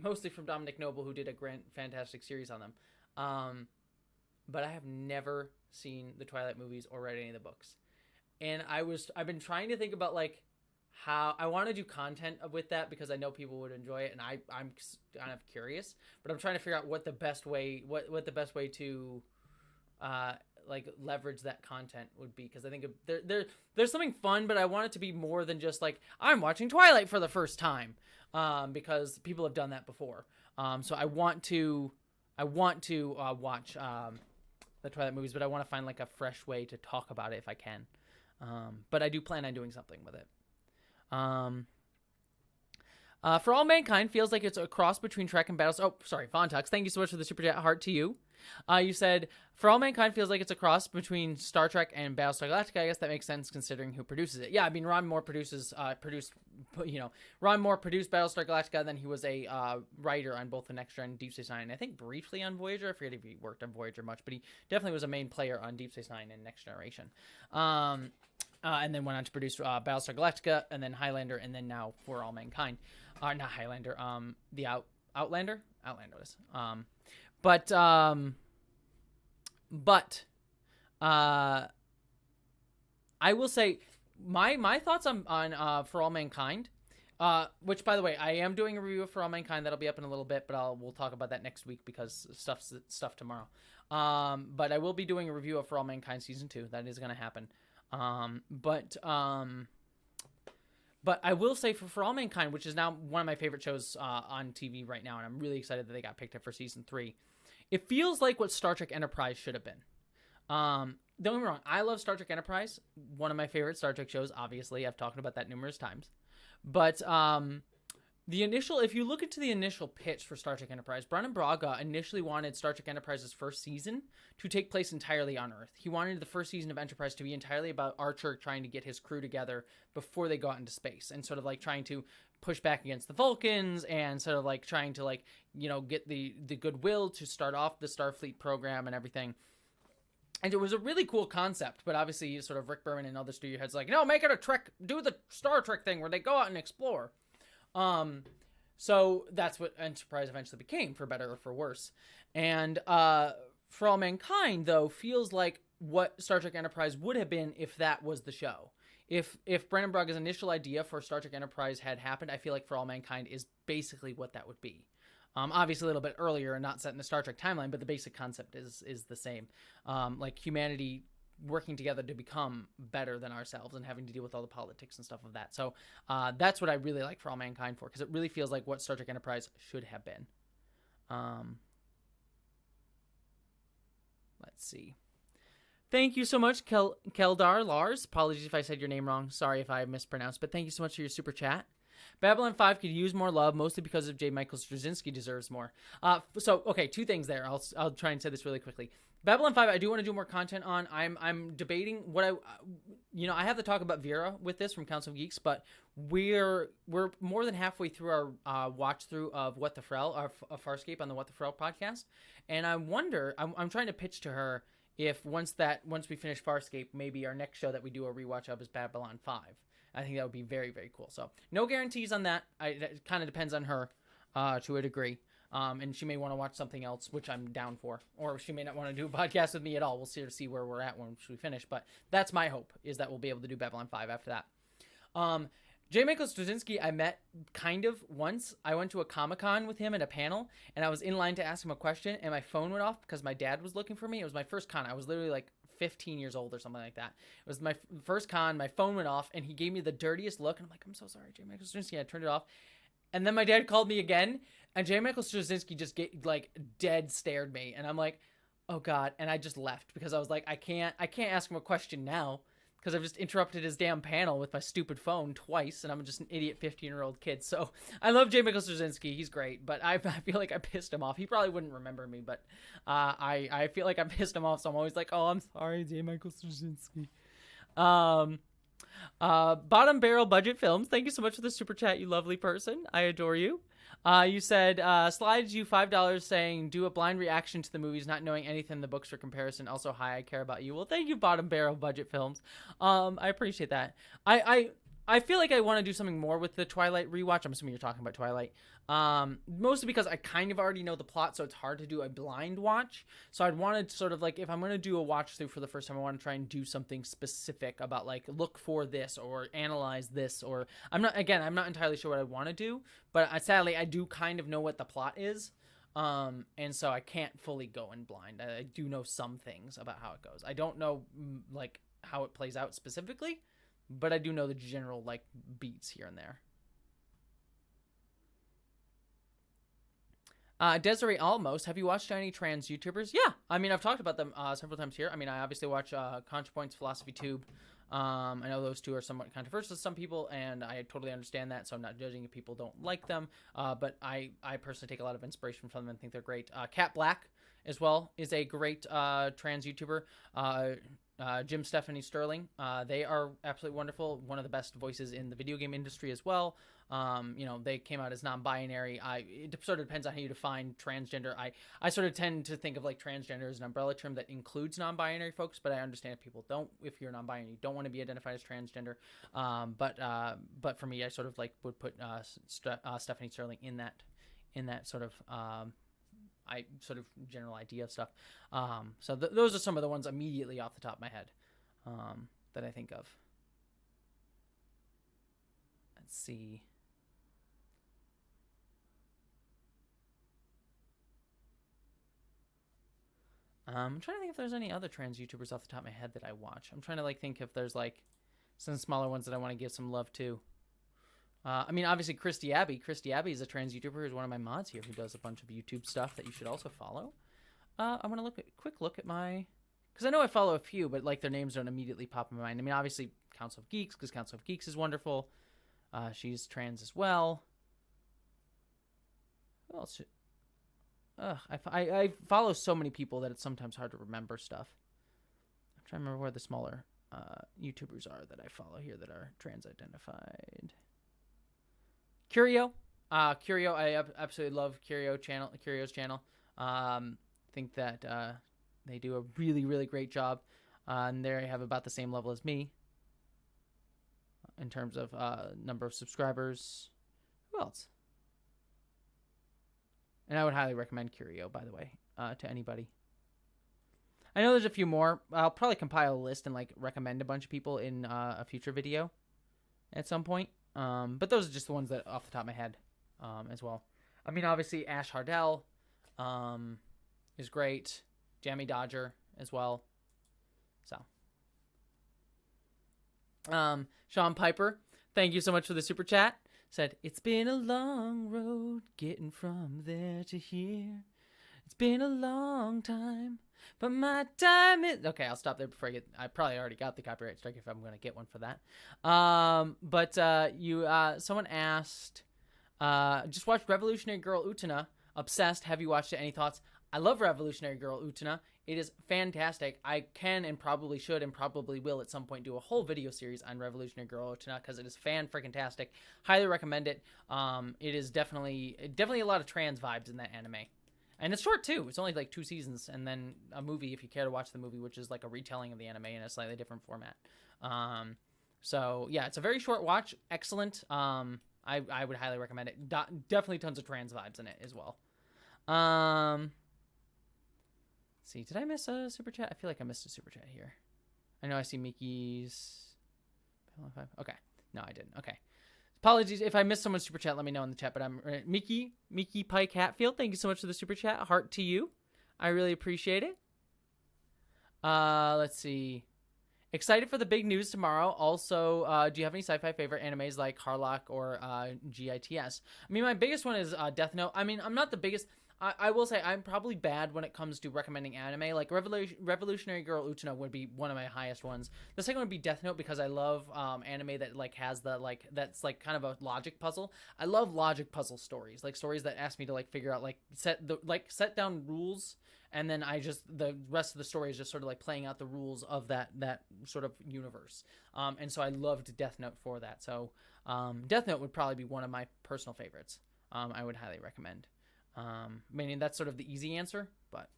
mostly from Dominic Noble, who did a fantastic series on them. But I have never seen the Twilight movies or read any of the books. And I've been trying to think about like how I want to do content with that because I know people would enjoy it, and I'm kind of curious. But I'm trying to figure out what the best way to like leverage that content would be, because I think there's something fun, but I want it to be more than just like I'm watching Twilight for the first time, because people have done that before. So I want to watch the Twilight movies, but I want to find like a fresh way to talk about it if I can. But I do plan on doing something with it. For All Mankind feels like it's a cross between Trek and Battlestar. Oh, sorry, Fontux. Thank you so much for the super chat. Heart to you. You said, For All Mankind feels like it's a cross between Star Trek and Battlestar Galactica. I guess that makes sense considering who produces it. Yeah, I mean, Ron Moore produced Battlestar Galactica, then he was a writer on both the Next Gen and Deep Space Nine, and I think briefly on Voyager. I forget if he worked on Voyager much, but he definitely was a main player on Deep Space Nine and Next Generation. And then went on to produce Battlestar Galactica, and then Highlander, and then now For All Mankind. Not Highlander, the Outlander? Outlander is. But I will say my thoughts on For All Mankind, which, by the way, I am doing a review of For All Mankind that'll be up in a little bit, but we'll talk about that next week because stuff tomorrow. But I will be doing a review of For All Mankind season 2. That is going to happen. But I will say for All Mankind, which is now one of my favorite shows on TV right now, and I'm really excited that they got picked up for season 3. It feels like what Star Trek Enterprise should have been. Don't get me wrong, I love Star Trek Enterprise, one of my favorite Star Trek shows. Obviously, I've talked about that numerous times. But if you look into the initial pitch for Star Trek Enterprise, Brannon Braga initially wanted Star Trek Enterprise's first season to take place entirely on Earth. He wanted the first season of Enterprise to be entirely about Archer trying to get his crew together before they go out into space, and sort of like trying to push back against the Vulcans, and sort of like trying to get the goodwill to start off the Starfleet program and everything. And it was a really cool concept, but obviously sort of Rick Berman and other studio heads like, no, make it a Trek, do the Star Trek thing where they go out and explore. So that's what Enterprise eventually became, for better or for worse. And For All Mankind, though, feels like what Star Trek Enterprise would have been if that was the show. If Brannon Braga's initial idea for Star Trek Enterprise had happened, I feel like For All Mankind is basically what that would be. Obviously a little bit earlier and not set in the Star Trek timeline, but the basic concept is the same. Like humanity working together to become better than ourselves and having to deal with all the politics and stuff of that. So that's what I really like For All Mankind for, because it really feels like what Star Trek Enterprise should have been. Let's see. Thank you so much, Keldar Lars. Apologies if I said your name wrong. Sorry if I mispronounced, but thank you so much for your super chat. Babylon 5 could use more love, mostly because of J. Michael Straczynski deserves more. Okay, two things there. I'll try and say this really quickly. Babylon 5, I do want to do more content on. I'm debating what I have to talk about Vera with this from Council of Geeks, but we're more than halfway through our watch through of What the Frel, of Farscape on the What the Frel podcast, and I wonder. I'm trying to pitch to her if once we finish Farscape, maybe our next show that we do a rewatch of is Babylon 5. I think that would be very, very cool. So no guarantees on that. It kind of depends on her to a degree. And she may want to watch something else, which I'm down for. Or she may not want to do a podcast with me at all. We'll see where we're at once we finish. But that's my hope, is that we'll be able to do Babylon 5 after that. J. Michael Straczynski, I met kind of once. I went to a Comic-Con with him at a panel, and I was in line to ask him a question, and my phone went off because my dad was looking for me. It was my first con. I was literally like 15 years old or something like that. It was my first con. My phone went off, and he gave me the dirtiest look, and I'm like, I'm so sorry, J. Michael Straczynski. I turned it off. And then my dad called me again, and J. Michael Straczynski just dead stared me, and I'm like, oh God. And I just left because I was like, I can't ask him a question now, because I've just interrupted his damn panel with my stupid phone twice, and I'm just an idiot 15-year-old kid. So I love J. Michael Straczynski. He's great, but I feel like I pissed him off. He probably wouldn't remember me, but I feel like I pissed him off, so I'm always like, oh, I'm sorry, J. Michael Straczynski. Bottom Barrel Budget Films, thank you so much for the super chat, you lovely person. I adore you. You said, slides you $5 saying, do a blind reaction to the movies, not knowing anything in the books for comparison. Also, hi, I care about you. Well, thank you, Bottom Barrel Budget Films. I appreciate that. I feel like I want to do something more with the Twilight rewatch. I'm assuming you're talking about Twilight. Mostly because I kind of already know the plot, so it's hard to do a blind watch. So I'd want to sort of like, if I'm going to do a watch through for the first time, I want to try and do something specific about like, look for this or analyze this, or I'm not entirely sure what I want to do, but sadly I do kind of know what the plot is. And so I can't fully go in blind. I do know some things about how it goes. I don't know like how it plays out specifically, but I do know the general like beats here and there. Desiree Almost, have you watched any trans YouTubers? Yeah, I mean, I've talked about them several times here. I mean, I obviously watch ContraPoints, Philosophy Tube, I know those two are somewhat controversial to some people, and I totally understand that, so I'm not judging if people don't like them. But I personally take a lot of inspiration from them and think they're great. Cat Black as well is a great trans YouTuber. Jim Stephanie Sterling. They are absolutely wonderful. One of the best voices in the video game industry as well. You know, they came out as non-binary. It sort of depends on how you define transgender. I sort of tend to think of like transgender as an umbrella term that includes non-binary folks, but I understand if people don't, if you're non-binary, you don't want to be identified as transgender. But for me, I sort of like would put Stephanie Sterling in that sort of general idea of stuff. So those are some of the ones immediately off the top of my head that I think of. Let's see. I'm trying to think if there's any other trans YouTubers off the top of my head that I watch. I'm trying to like think if there's like some smaller ones that I want to give some love to. I mean, obviously, Christy Abbey. Christy Abbey is a trans YouTuber who's one of my mods here who does a bunch of YouTube stuff that you should also follow. I'm going to quick look at my... Because I know I follow a few, but like their names don't immediately pop in my mind. I mean, obviously, Council of Geeks, because Council of Geeks is wonderful. She's trans as well. Who else? I follow so many people that it's sometimes hard to remember stuff. I'm trying to remember where the smaller YouTubers are that I follow here that are trans-identified. Curio. Curio, I absolutely love Curio's channel. Think that they do a really, really great job. And they have about the same level as me in terms of number of subscribers. Who else? And I would highly recommend Curio, by the way, to anybody. I know there's a few more. I'll probably compile a list and like recommend a bunch of people in a future video at some point. But those are just the ones that off the top of my head as well. I mean, obviously, Ash Hardell is great. Jamie Dodger as well. So, Sean Piper, thank you so much for the super chat. Said, it's been a long road getting from there to here. It's been a long time, but my time is... Okay, I'll stop there before I get... I probably already got the copyright strike if I'm going to get one for that. Someone asked, just watched Revolutionary Girl Utena. Obsessed. Have you watched it? Any thoughts? I love Revolutionary Girl Utena. It is fantastic. I can and probably should and probably will at some point do a whole video series on Revolutionary Girl Utena because it is fan-freaking-tastic. Highly recommend it. It is definitely a lot of trans vibes in that anime. And it's short, too. It's only like 2 seasons and then a movie if you care to watch the movie, which is like a retelling of the anime in a slightly different format. So, yeah, it's a very short watch. Excellent. I would highly recommend it. Definitely tons of trans vibes in it as well. See, did I miss a super chat? I feel like I missed a super chat here. I know I see Mickey's... Okay. No, I didn't. Okay. Apologies if I missed someone's super chat. Let me know in the chat. But I'm Mickey Pike Hatfield. Thank you so much for the super chat. Heart to you. I really appreciate it. Let's see. Excited for the big news tomorrow. Also, do you have any sci-fi favorite animes like Harlock or GITS? I mean, my biggest one is Death Note. I mean, I'm not the biggest... I will say I'm probably bad when it comes to recommending anime. Like Revolutionary Girl Utena would be one of my highest ones. The second one would be Death Note because I love anime that like has the like that's like kind of a logic puzzle. I love logic puzzle stories, like stories that ask me to like figure out like set down rules, and then the rest of the story is just sort of like playing out the rules of that sort of universe. And so I loved Death Note for that. So Death Note would probably be one of my personal favorites. I would highly recommend. Meaning that's sort of the easy answer, but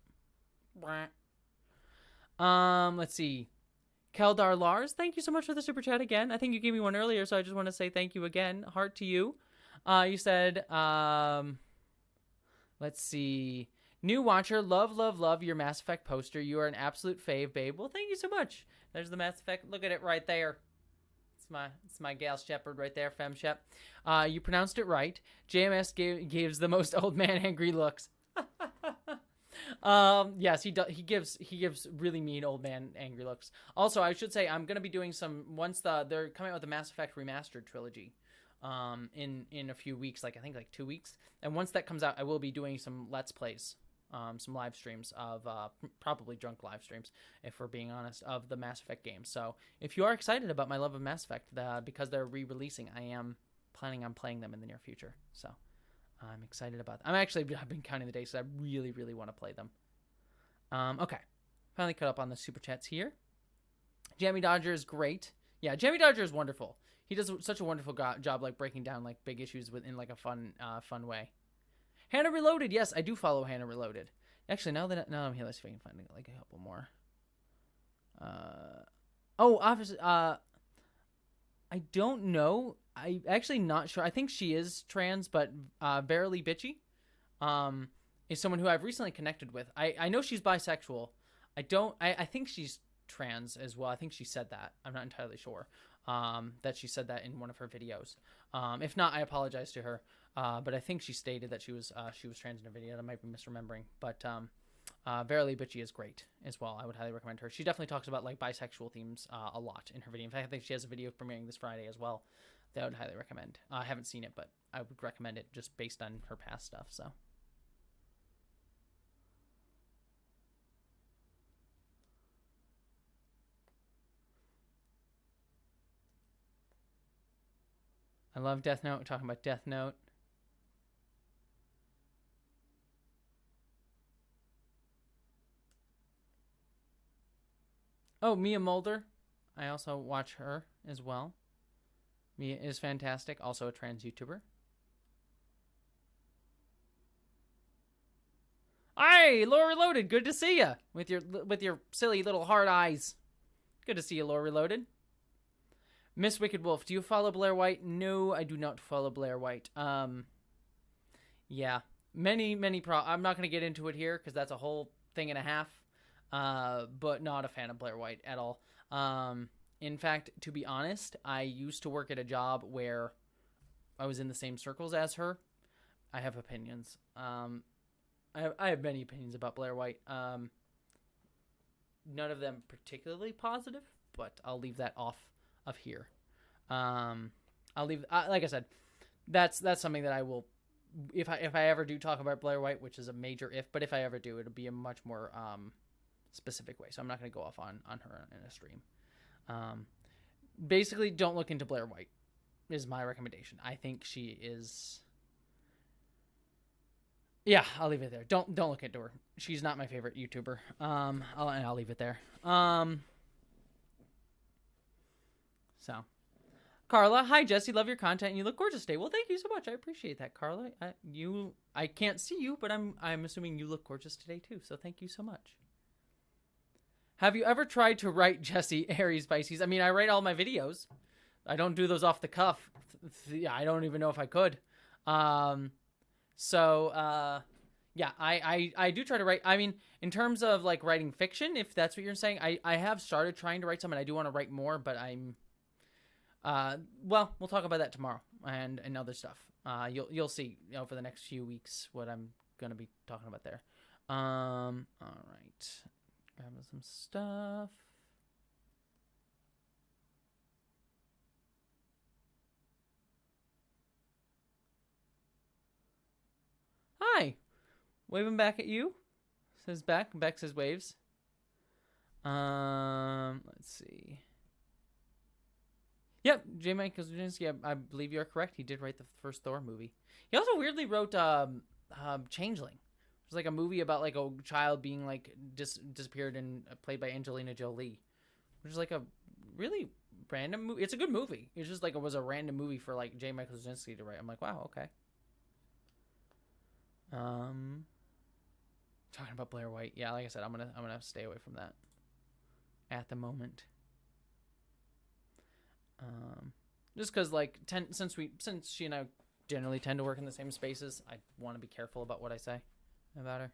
let's see. Keldar Lars, thank you so much for the super chat again. I think you gave me one earlier, so I just want to say thank you again. Heart to you. You said, let's see. New watcher, love your Mass Effect poster. You are an absolute fave, babe. Well, thank you so much. There's the Mass Effect. Look at it right there. It's my gal Shepherd right there, Fem Shep. You pronounced it right. JMS gives the most old man angry looks. Yes, he does. He gives really mean old man angry looks. Also, I should say I'm gonna be doing some once they're coming out with the Mass Effect remastered trilogy. In a few weeks, I think 2 weeks. And once that comes out, I will be doing some Let's Plays some live streams of probably drunk live streams, if we're being honest, of the Mass Effect games. So if you are excited about my love of Mass Effect, because they're re-releasing, I am planning on playing them in the near future. So I'm excited about that. I've been counting the days, so I really, really want to play them. Okay. Finally caught up on the super chats here. Jammy Dodger is great. Yeah, Jammy Dodger is wonderful. He does such a wonderful job, like breaking down like big issues in like a fun way. Hannah Reloaded. Yes, I do follow Hannah Reloaded. Actually, now I'm here, let's see if I can find like a couple more. Obviously, I don't know. I'm actually not sure. I think she is trans, but Verily Bitchy is someone who I've recently connected with. I know she's bisexual. I think she's trans as well. I think she said that. I'm not entirely sure that she said that in one of her videos. If not, I apologize to her. But I think she stated that she was trans in a video. I might be misremembering. But Verily Bitchy is great as well. I would highly recommend her. She definitely talks about like bisexual themes a lot in her video. In fact, I think she has a video premiering this Friday as well that I would highly recommend. I haven't seen it, but I would recommend it just based on her past stuff. So. I love Death Note. We're talking about Death Note. Oh, Mia Mulder. I also watch her as well. Mia is fantastic. Also a trans YouTuber. Hi, Laura Reloaded. Good to see you with your silly little hard eyes. Good to see you, Laura Reloaded. Miss Wicked Wolf, do you follow Blair White? No, I do not follow Blair White. Yeah, many I'm not going to get into it here because that's a whole thing and a half. But not a fan of Blair White at all. In fact, to be honest, I used to work at a job where I was in the same circles as her. I have opinions. I have many opinions about Blair White. None of them particularly positive, but I'll leave that off of here. I'll leave, like I said, that's something that I will, if I ever do talk about Blair White, which is a major if, but if I ever do, it'll be a much more specific way. So I'm not going to go off on her in a stream. Basically, don't look into Blair White is my recommendation. I think she is. Yeah, I'll leave it there. Don't look into her. She's not my favorite YouTuber. I'll leave it there. So, Carla, hi Jessie, love your content and you look gorgeous today. Well, thank you so much. I appreciate that, Carla. I can't see you, but I'm assuming you look gorgeous today too. So thank you so much. Have you ever tried to write Jessie Aries Pisces? I mean, I write all my videos. I don't do those off the cuff. I don't even know if I could. Yeah, I do try to write. I mean, in terms of like writing fiction, if that's what you're saying, I have started trying to write some and I do want to write more, but I'm, well, we'll talk about that tomorrow and other stuff. You'll see, for the next few weeks what I'm going to be talking about there. All right. Grabbing some stuff. Hi. Waving back at you. Says back. Beck says waves. Let's see. Yep, J. Michael Straczynski, I believe you're correct. He did write the first Thor movie. He also weirdly wrote Changeling. It's like a movie about like a child being like disappeared and played by Angelina Jolie, which is like a really random movie. It's a good movie. It's just like it was a random movie for like J. Michael Straczynski to write. I'm like, wow, okay. Talking about Blair White. Yeah, like I said, I'm gonna stay away from that at the moment. Just because like since she and I generally tend to work in the same spaces, I want to be careful about what I say about her.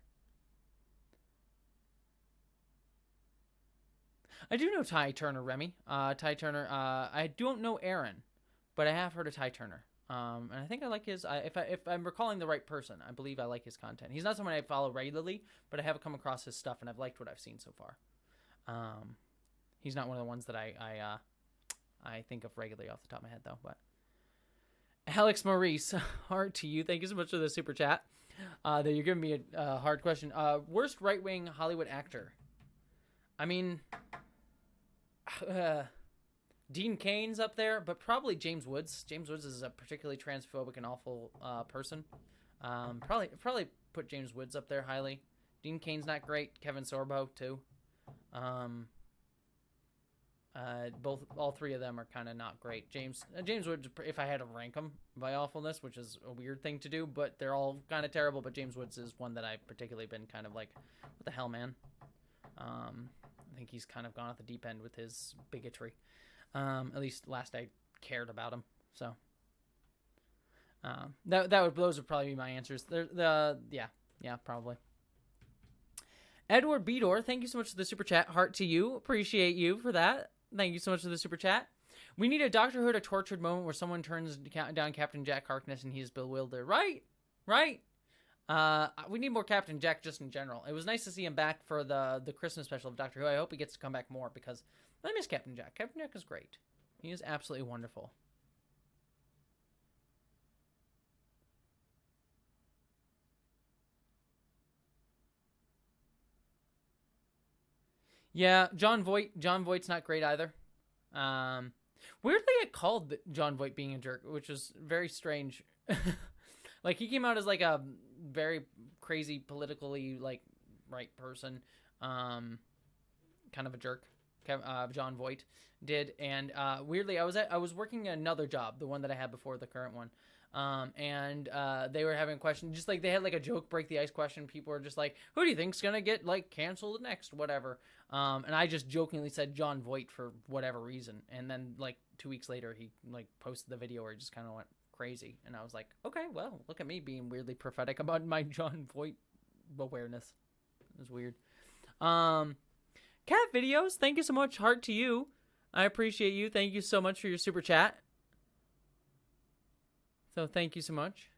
I do know Ty Turner, Remy. Ty Turner. I don't know Aaron, but I have heard of Ty Turner. And I think I like his. If I'm recalling the right person, I believe I like his content. He's not someone I follow regularly, but I have come across his stuff, and I've liked what I've seen so far. He's not one of the ones that I think of regularly off the top of my head, though. But Alex Maurice, heart to you. Thank you so much for the super chat. That you're giving me a hard question. Worst right-wing Hollywood actor. I mean, Dean Cain's up there, but probably James Woods. James Woods is a particularly transphobic and awful person. Probably put James Woods up there highly. Dean Cain's not great. Kevin Sorbo too. All three of them are kind of not great. James Woods, if I had to rank them by awfulness, which is a weird thing to do, but they're all kind of terrible. But James Woods is one that I've particularly been kind of like, what the hell, man? I think he's kind of gone off the deep end with his bigotry. At least last I cared about him. So those would probably be my answers. Yeah, probably. Edward Bedor, thank you so much for the super chat. Heart to you. Appreciate you for that. Thank you so much for the super chat. We need a Doctor Who, a tortured moment where someone turns down Captain Jack Harkness and he's Bill Wilder. Right. We need more Captain Jack just in general. It was nice to see him back for the Christmas special of Doctor Who. I hope he gets to come back more because I miss Captain Jack. Captain Jack is great. He is absolutely wonderful. Yeah, John Voight. John Voight's not great either. Weirdly, it called John Voight being a jerk, which was very strange. Like, he came out as like a very crazy politically like right person, kind of a jerk. John Voight did, and weirdly, I was working another job, the one that I had before the current one. And they were having a question, just like they had like a joke break the ice question. People were just like, who do you think's gonna get like canceled next, whatever. And I just jokingly said John Voight for whatever reason, and then like 2 weeks later he like posted the video where he just kind of went crazy, and I was like, okay, well, look at me being weirdly prophetic about my John Voight awareness. It was weird. Cat videos, thank you so much. Heart to you. I appreciate you. Thank you so much for your super chat. So thank you so much.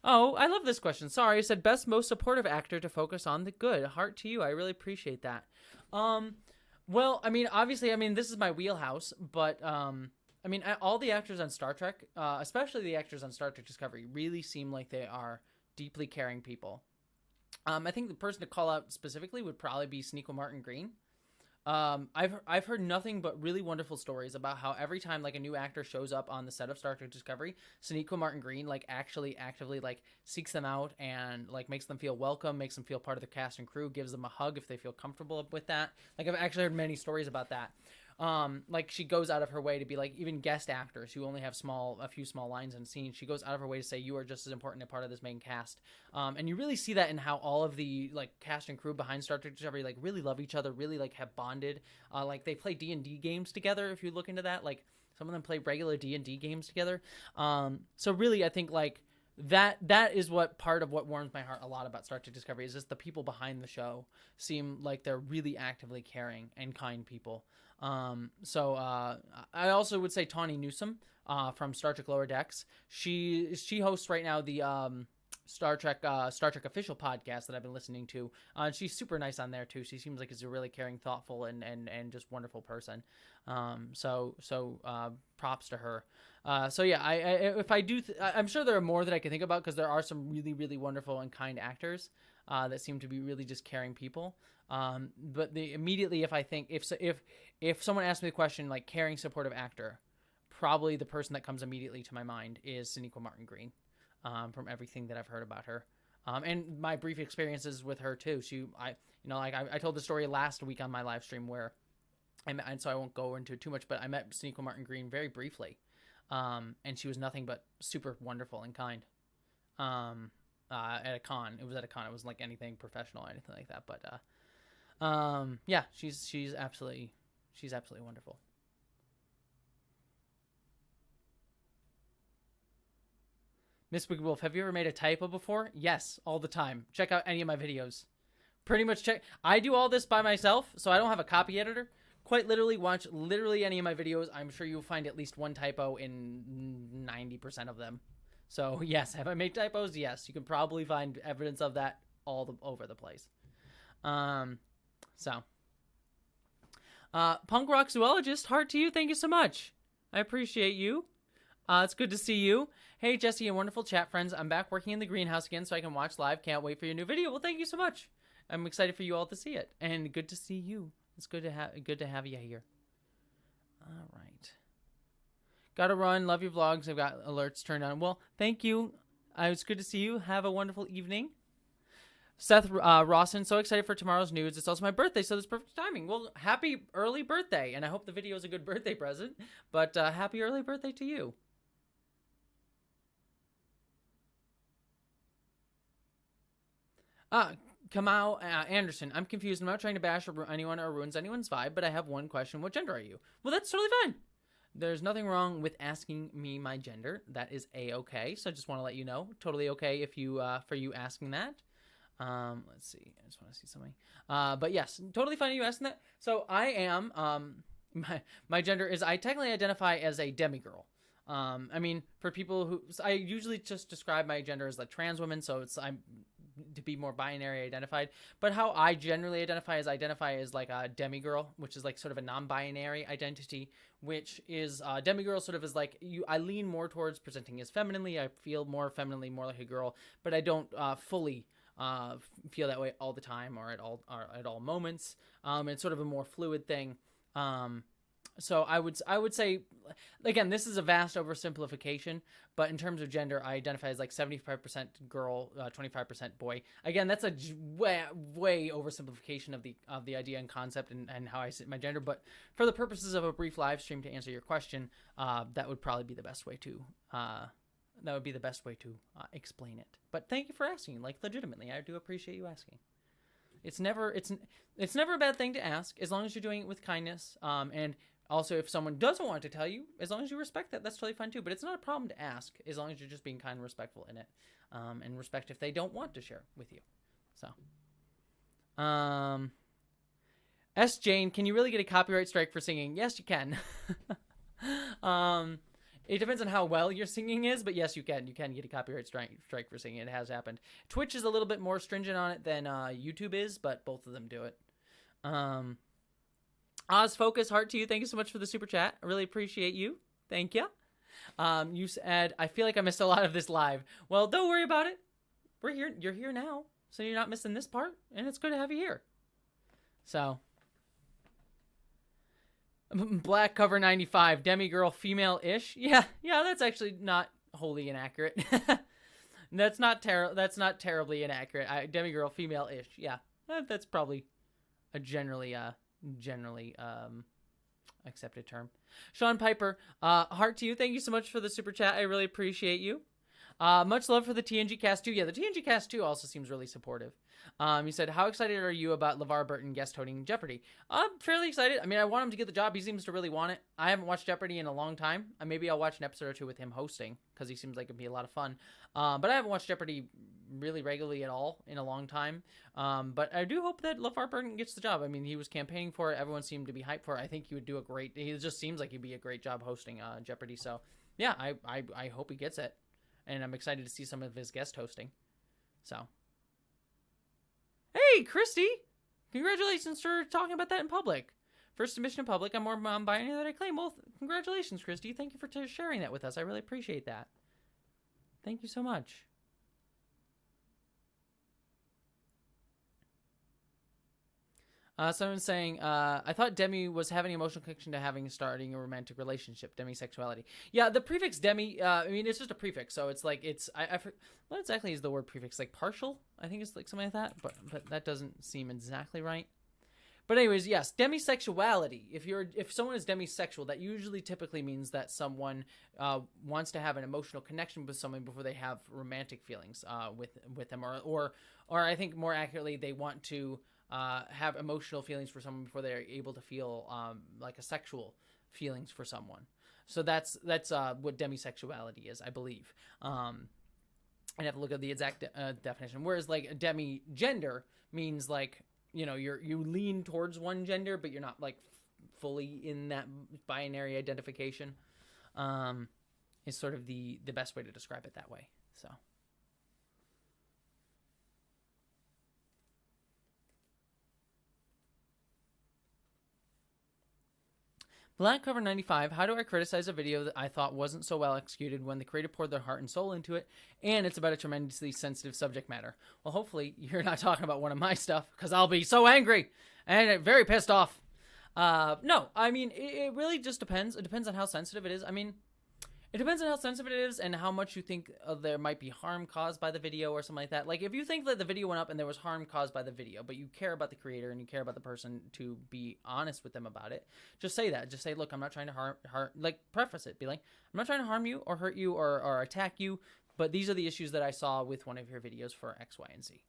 Oh, I love this question. Sorry, I said best most supportive actor to focus on the good. Heart to you. I really appreciate that. Well, I mean, obviously, I mean, this is my wheelhouse, but I mean, all the actors on Star Trek, especially the actors on Star Trek Discovery, really seem like they are deeply caring people. I think the person to call out specifically would probably be Sonequa Martin Green. I've heard nothing but really wonderful stories about how every time like a new actor shows up on the set of Star Trek Discovery, Sonequa Martin Green like actually actively like seeks them out and like makes them feel welcome, makes them feel part of the cast and crew, gives them a hug if they feel comfortable with that. Like I've actually heard many stories about that. Like she goes out of her way to be like, even guest actors who only have a few small lines in scenes, she goes out of her way to say, you are just as important a part of this main cast. And you really see that in how all of the like cast and crew behind Star Trek Discovery like really love each other, really like have bonded. Like they play D&D games together. If you look into that, like some of them play regular D&D games together. So really, I think like that is what part of what warms my heart a lot about Star Trek Discovery is just the people behind the show seem like they're really actively caring and kind people. So I also would say Tawny Newsome from Star Trek Lower Decks. She hosts right now the Star Trek official podcast that I've been listening to. She's super nice on there too. She seems like she's a really caring, thoughtful, and just wonderful person. So props to her. So yeah, if I do, I'm sure there are more that I can think about because there are some really, really wonderful and kind actors that seem to be really just caring people. But immediately, if I think if someone asks me the question like caring, supportive actor, probably the person that comes immediately to my mind is Sonequa Martin Green. From everything that I've heard about her, and my brief experiences with her too. I told the story last week on my live stream where, and so I won't go into it too much, but I met Sonequa Martin Green very briefly, and she was nothing but super wonderful and kind. At a con, it was at a con. It wasn't like anything professional or anything like that, but yeah, she's absolutely wonderful. Miss Wicked Wolf, have you ever made a typo before? Yes, all the time. Check out any of my videos. Pretty much check. I do all this by myself, so I don't have a copy editor. Quite literally, watch literally any of my videos. I'm sure you'll find at least one typo in 90% of them. So yes, have I made typos? Yes, you can probably find evidence of that over the place. Punk Rock Zoologist, heart to you. Thank you so much. I appreciate you. It's good to see you. Hey, Jessie and wonderful chat friends. I'm back working in the greenhouse again so I can watch live. Can't wait for your new video. Well, thank you so much. I'm excited for you all to see it. And good to see you. It's good to have you here. All right. Gotta run. Love your vlogs. I've got alerts turned on. Well, thank you. It's good to see you. Have a wonderful evening. Seth Rawson, so excited for tomorrow's news. It's also my birthday, so it's perfect timing. Well, happy early birthday. And I hope the video is a good birthday present. But happy early birthday to you. Kamau Anderson, I'm confused. I'm not trying to bash anyone or ruins anyone's vibe, but I have one question. What gender are you? Well, that's totally fine. There's nothing wrong with asking me my gender. That is a-okay. So I just want to let you know. Totally okay if you for you asking that. Let's see. I just want to see something. But yes, totally fine you asking that. So I am my gender is I technically identify as a demigirl. I mean, for people who I usually just describe my gender as a trans woman, so I'm to be more binary identified, but how I generally identify as like a demigirl, which is like sort of a non-binary identity, which is demigirl sort of is like I lean more towards presenting as femininely. I feel more femininely, more like a girl, but I don't fully feel that way all the time or at all moments. It's sort of a more fluid thing. So I would say, again, this is a vast oversimplification, but in terms of gender, I identify as like 75% girl, 25% boy. Again, that's a way oversimplification of the idea and concept and how I see my gender. But for the purposes of a brief live stream to answer your question, that would probably be the best way to explain it. But thank you for asking. Like, legitimately, I do appreciate you asking. It's never a bad thing to ask as long as you're doing it with kindness. And also, if someone doesn't want to tell you, as long as you respect that, that's totally fine too. But it's not a problem to ask as long as you're just being kind and respectful in it, and respect if they don't want to share with you. So, S. Jane, can you really get a copyright strike for singing? Yes, you can. It depends on how well your singing is, but yes, you can. You can get a copyright strike for singing. It has happened. Twitch is a little bit more stringent on it than YouTube is, but both of them do it. Oz Focus, heart to you. Thank you so much for the super chat. I really appreciate you. Thank you. You said, I feel like I missed a lot of this live. Well, don't worry about it. We're here. You're here now, so you're not missing this part, and it's good to have you here. So, Black Cover 95, demigirl, female-ish. Yeah, that's actually not wholly inaccurate. That's not terribly inaccurate. Demigirl, female-ish. Yeah, that's probably a generally accepted term. Sean Piper, heart to you. Thank you so much for the super chat. I really appreciate you. Much love for the TNG Cast 2. Yeah, the TNG Cast 2 also seems really supportive. He said, how excited are you about LeVar Burton guest hosting Jeopardy? I'm fairly excited. I mean, I want him to get the job. He seems to really want it. I haven't watched Jeopardy in a long time. Maybe I'll watch an episode or two with him hosting, because he seems like it'd be a lot of fun. But I haven't watched Jeopardy really regularly at all in a long time. But I do hope that LeVar Burton gets the job. I mean, he was campaigning for it. Everyone seemed to be hyped for it. I think he would do he just seems like he'd be a great job hosting Jeopardy. So, yeah, I hope he gets it. And I'm excited to see some of his guest hosting. So. Hey, Christy! Congratulations for talking about that in public. First submission in public. I'm more binary than I claim. Well, congratulations, Christy. Thank you for sharing that with us. I really appreciate that. Thank you so much. Someone's saying, I thought demi was having an emotional connection to starting a romantic relationship, demisexuality. Yeah, the prefix demi, I mean, it's just a prefix, so it's like, what exactly is the word prefix? Like partial? I think it's like something like that, but that doesn't seem exactly right. But anyways, yes, demisexuality. If someone is demisexual, that usually typically means that someone wants to have an emotional connection with someone before they have romantic feelings with them, or I think more accurately, they want to have emotional feelings for someone before they're able to feel like a sexual feelings for someone. So that's what demisexuality is, I believe. I'd have to look at the exact definition. Whereas like demigender means like, you know, you lean towards one gender, but you're not like fully in that binary identification. Is sort of the best way to describe it that way. So. Black Cover 95, how do I criticize a video that I thought wasn't so well executed when the creator poured their heart and soul into it, and it's about a tremendously sensitive subject matter? Well, hopefully you're not talking about one of my stuff, because I'll be so angry and very pissed off. No, I mean, it really just depends. It depends on how sensitive it is. I mean, it depends on how sensitive it is and how much you think there might be harm caused by the video or something like that. Like, if you think that the video went up and there was harm caused by the video, but you care about the creator and you care about the person to be honest with them about it, just say that. Just say, look, I'm not trying to harm like, preface it. Be like, I'm not trying to harm you or hurt you or attack you, but these are the issues that I saw with one of your videos for X, Y, and Z.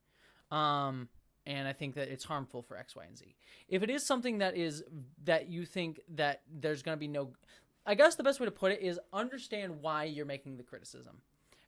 And I think that it's harmful for X, Y, and Z. If it is something that you think that there's going to be no... I guess the best way to put it is understand why you're making the criticism.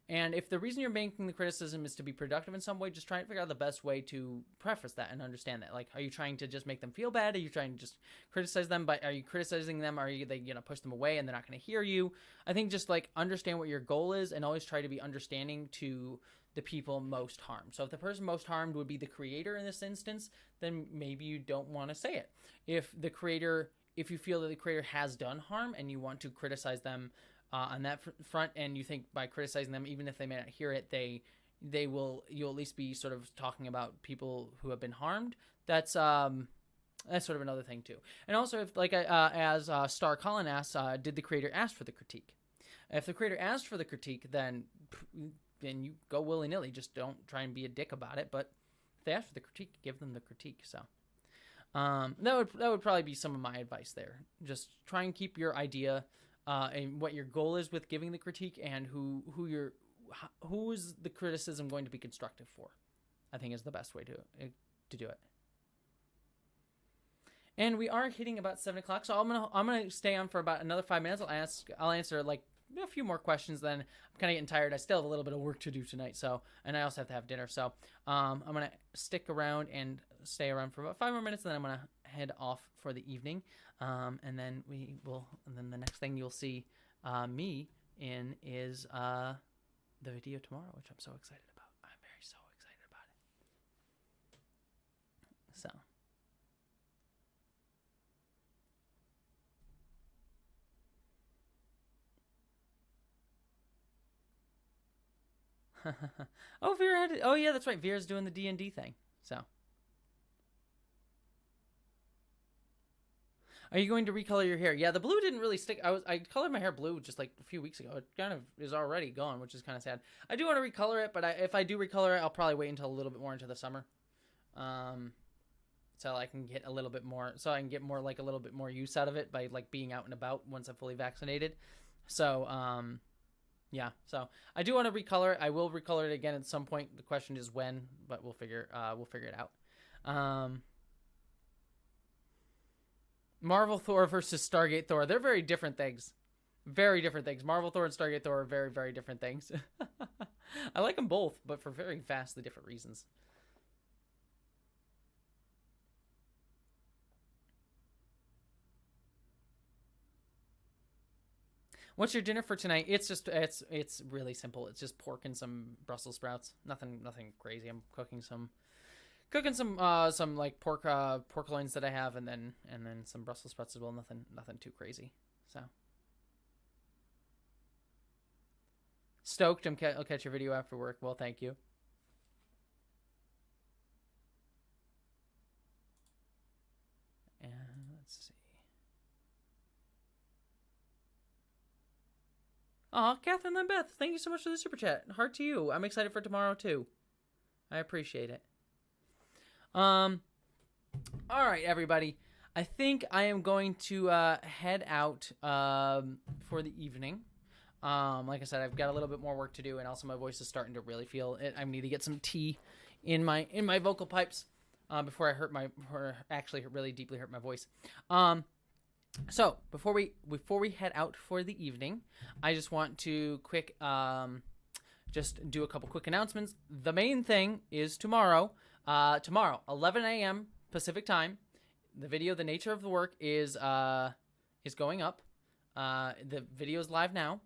And if the reason you're making the criticism is to be productive in some way, just try and figure out the best way to preface that and understand that. Like, are you trying to just make them feel bad? Are you trying to just criticize them? But are you criticizing them? Are you push them away and they're not going to hear you? I think just like understand what your goal is and always try to be understanding to the people most harmed. So if the person most harmed would be the creator in this instance, then maybe you don't want to say it. If you feel that the creator has done harm and you want to criticize them on that front, and you think by criticizing them, even if they may not hear it, you'll at least be sort of talking about people who have been harmed. That's sort of another thing too. And also, if as Star Colin asks, did the creator ask for the critique? If the creator asked for the critique, then you go willy-nilly. Just don't try and be a dick about it. But if they ask for the critique, give them the critique. So. That would probably be some of my advice there. Just try and keep your idea and what your goal is with giving the critique, and who is the criticism going to be constructive for, I think is the best way to do it. And we are hitting about 7 o'clock, so I'm gonna stay on for about another 5 minutes. I'll answer like a few more questions. Then I'm kind of getting tired. I still have a little bit of work to do tonight, and I also have to have dinner. So I'm gonna stick around and stay around for about 5 more minutes, and then I'm gonna head off for the evening. And then the next thing you'll see me in is the video tomorrow, which I'm so excited about. I'm so excited about it. So. Oh, Vera had it. Oh yeah, that's right. Vera's doing the D&D thing. So, are you going to recolor your hair? Yeah, the blue didn't really stick. I colored my hair blue just like a few weeks ago. It kind of is already gone, which is kind of sad. I do want to recolor it, but if I do recolor it, I'll probably wait until a little bit more into the summer, so I can get a little bit more. So I can get more like a little bit more use out of it by like being out and about once I'm fully vaccinated. So, yeah, so I do want to recolor it. I will recolor it again at some point. The question is when, but we'll figure it out. Marvel Thor versus Stargate Thor. They're very different things. Very different things. Marvel Thor and Stargate Thor are very, very different things. I like them both, but for very vastly different reasons. What's your dinner for tonight? It's really simple. It's just pork and some Brussels sprouts. Nothing crazy. I'm cooking some like pork loins that I have, and then some Brussels sprouts as well. Nothing too crazy. So stoked. I'll catch your video after work. Well, thank you. And let's see. Aw, Catherine Lambeth, thank you so much for the super chat. Heart to you. I'm excited for tomorrow too. I appreciate it. All right, everybody. I think I am going to head out for the evening. Like I said, I've got a little bit more work to do, and also my voice is starting to really feel it. I need to get some tea in my vocal pipes before I actually really deeply hurt my voice. So before we head out for the evening, I just want to just do a couple quick announcements. The main thing is tomorrow, 11 a.m. Pacific time. The video, The Nature of the Work, is going up. The video is live now,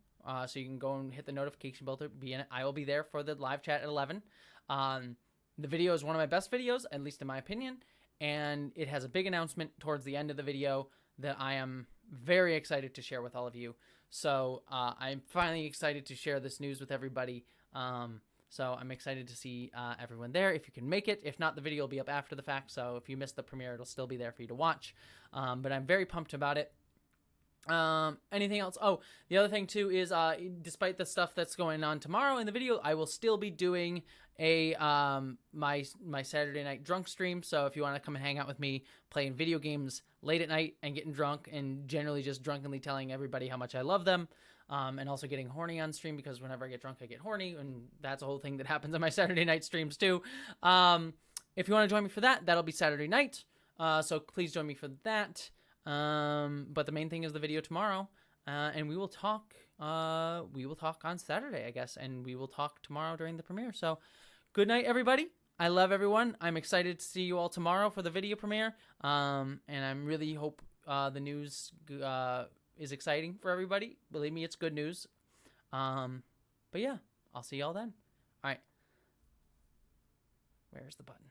so you can go and hit the notification bell to be in it. I will be there for the live chat at 11. The video is one of my best videos, at least in my opinion, and it has a big announcement towards the end of the video that I am very excited to share with all of you. So I'm finally excited to share this news with everybody. So I'm excited to see everyone there if you can make it. If not, the video will be up after the fact. So if you missed the premiere, it'll still be there for you to watch. But I'm very pumped about it. Anything else? Oh, the other thing too is despite the stuff that's going on tomorrow in the video, I will still be doing a my Saturday night drunk stream. So if you want to come and hang out with me playing video games late at night and getting drunk and generally just drunkenly telling everybody how much I love them, and also getting horny on stream, because whenever I get drunk I get horny, and that's a whole thing that happens on my Saturday night streams too. If you want to join me for that, that'll be Saturday night. So please join me for that. But the main thing is the video tomorrow, and we will talk on Saturday, I guess, and we will talk tomorrow during the premiere. So good night, everybody. I love everyone. I'm excited to see you all tomorrow for the video premiere. And I'm really hope, the news, is exciting for everybody. Believe me, it's good news. But yeah, I'll see y'all then. All right. Where's the button?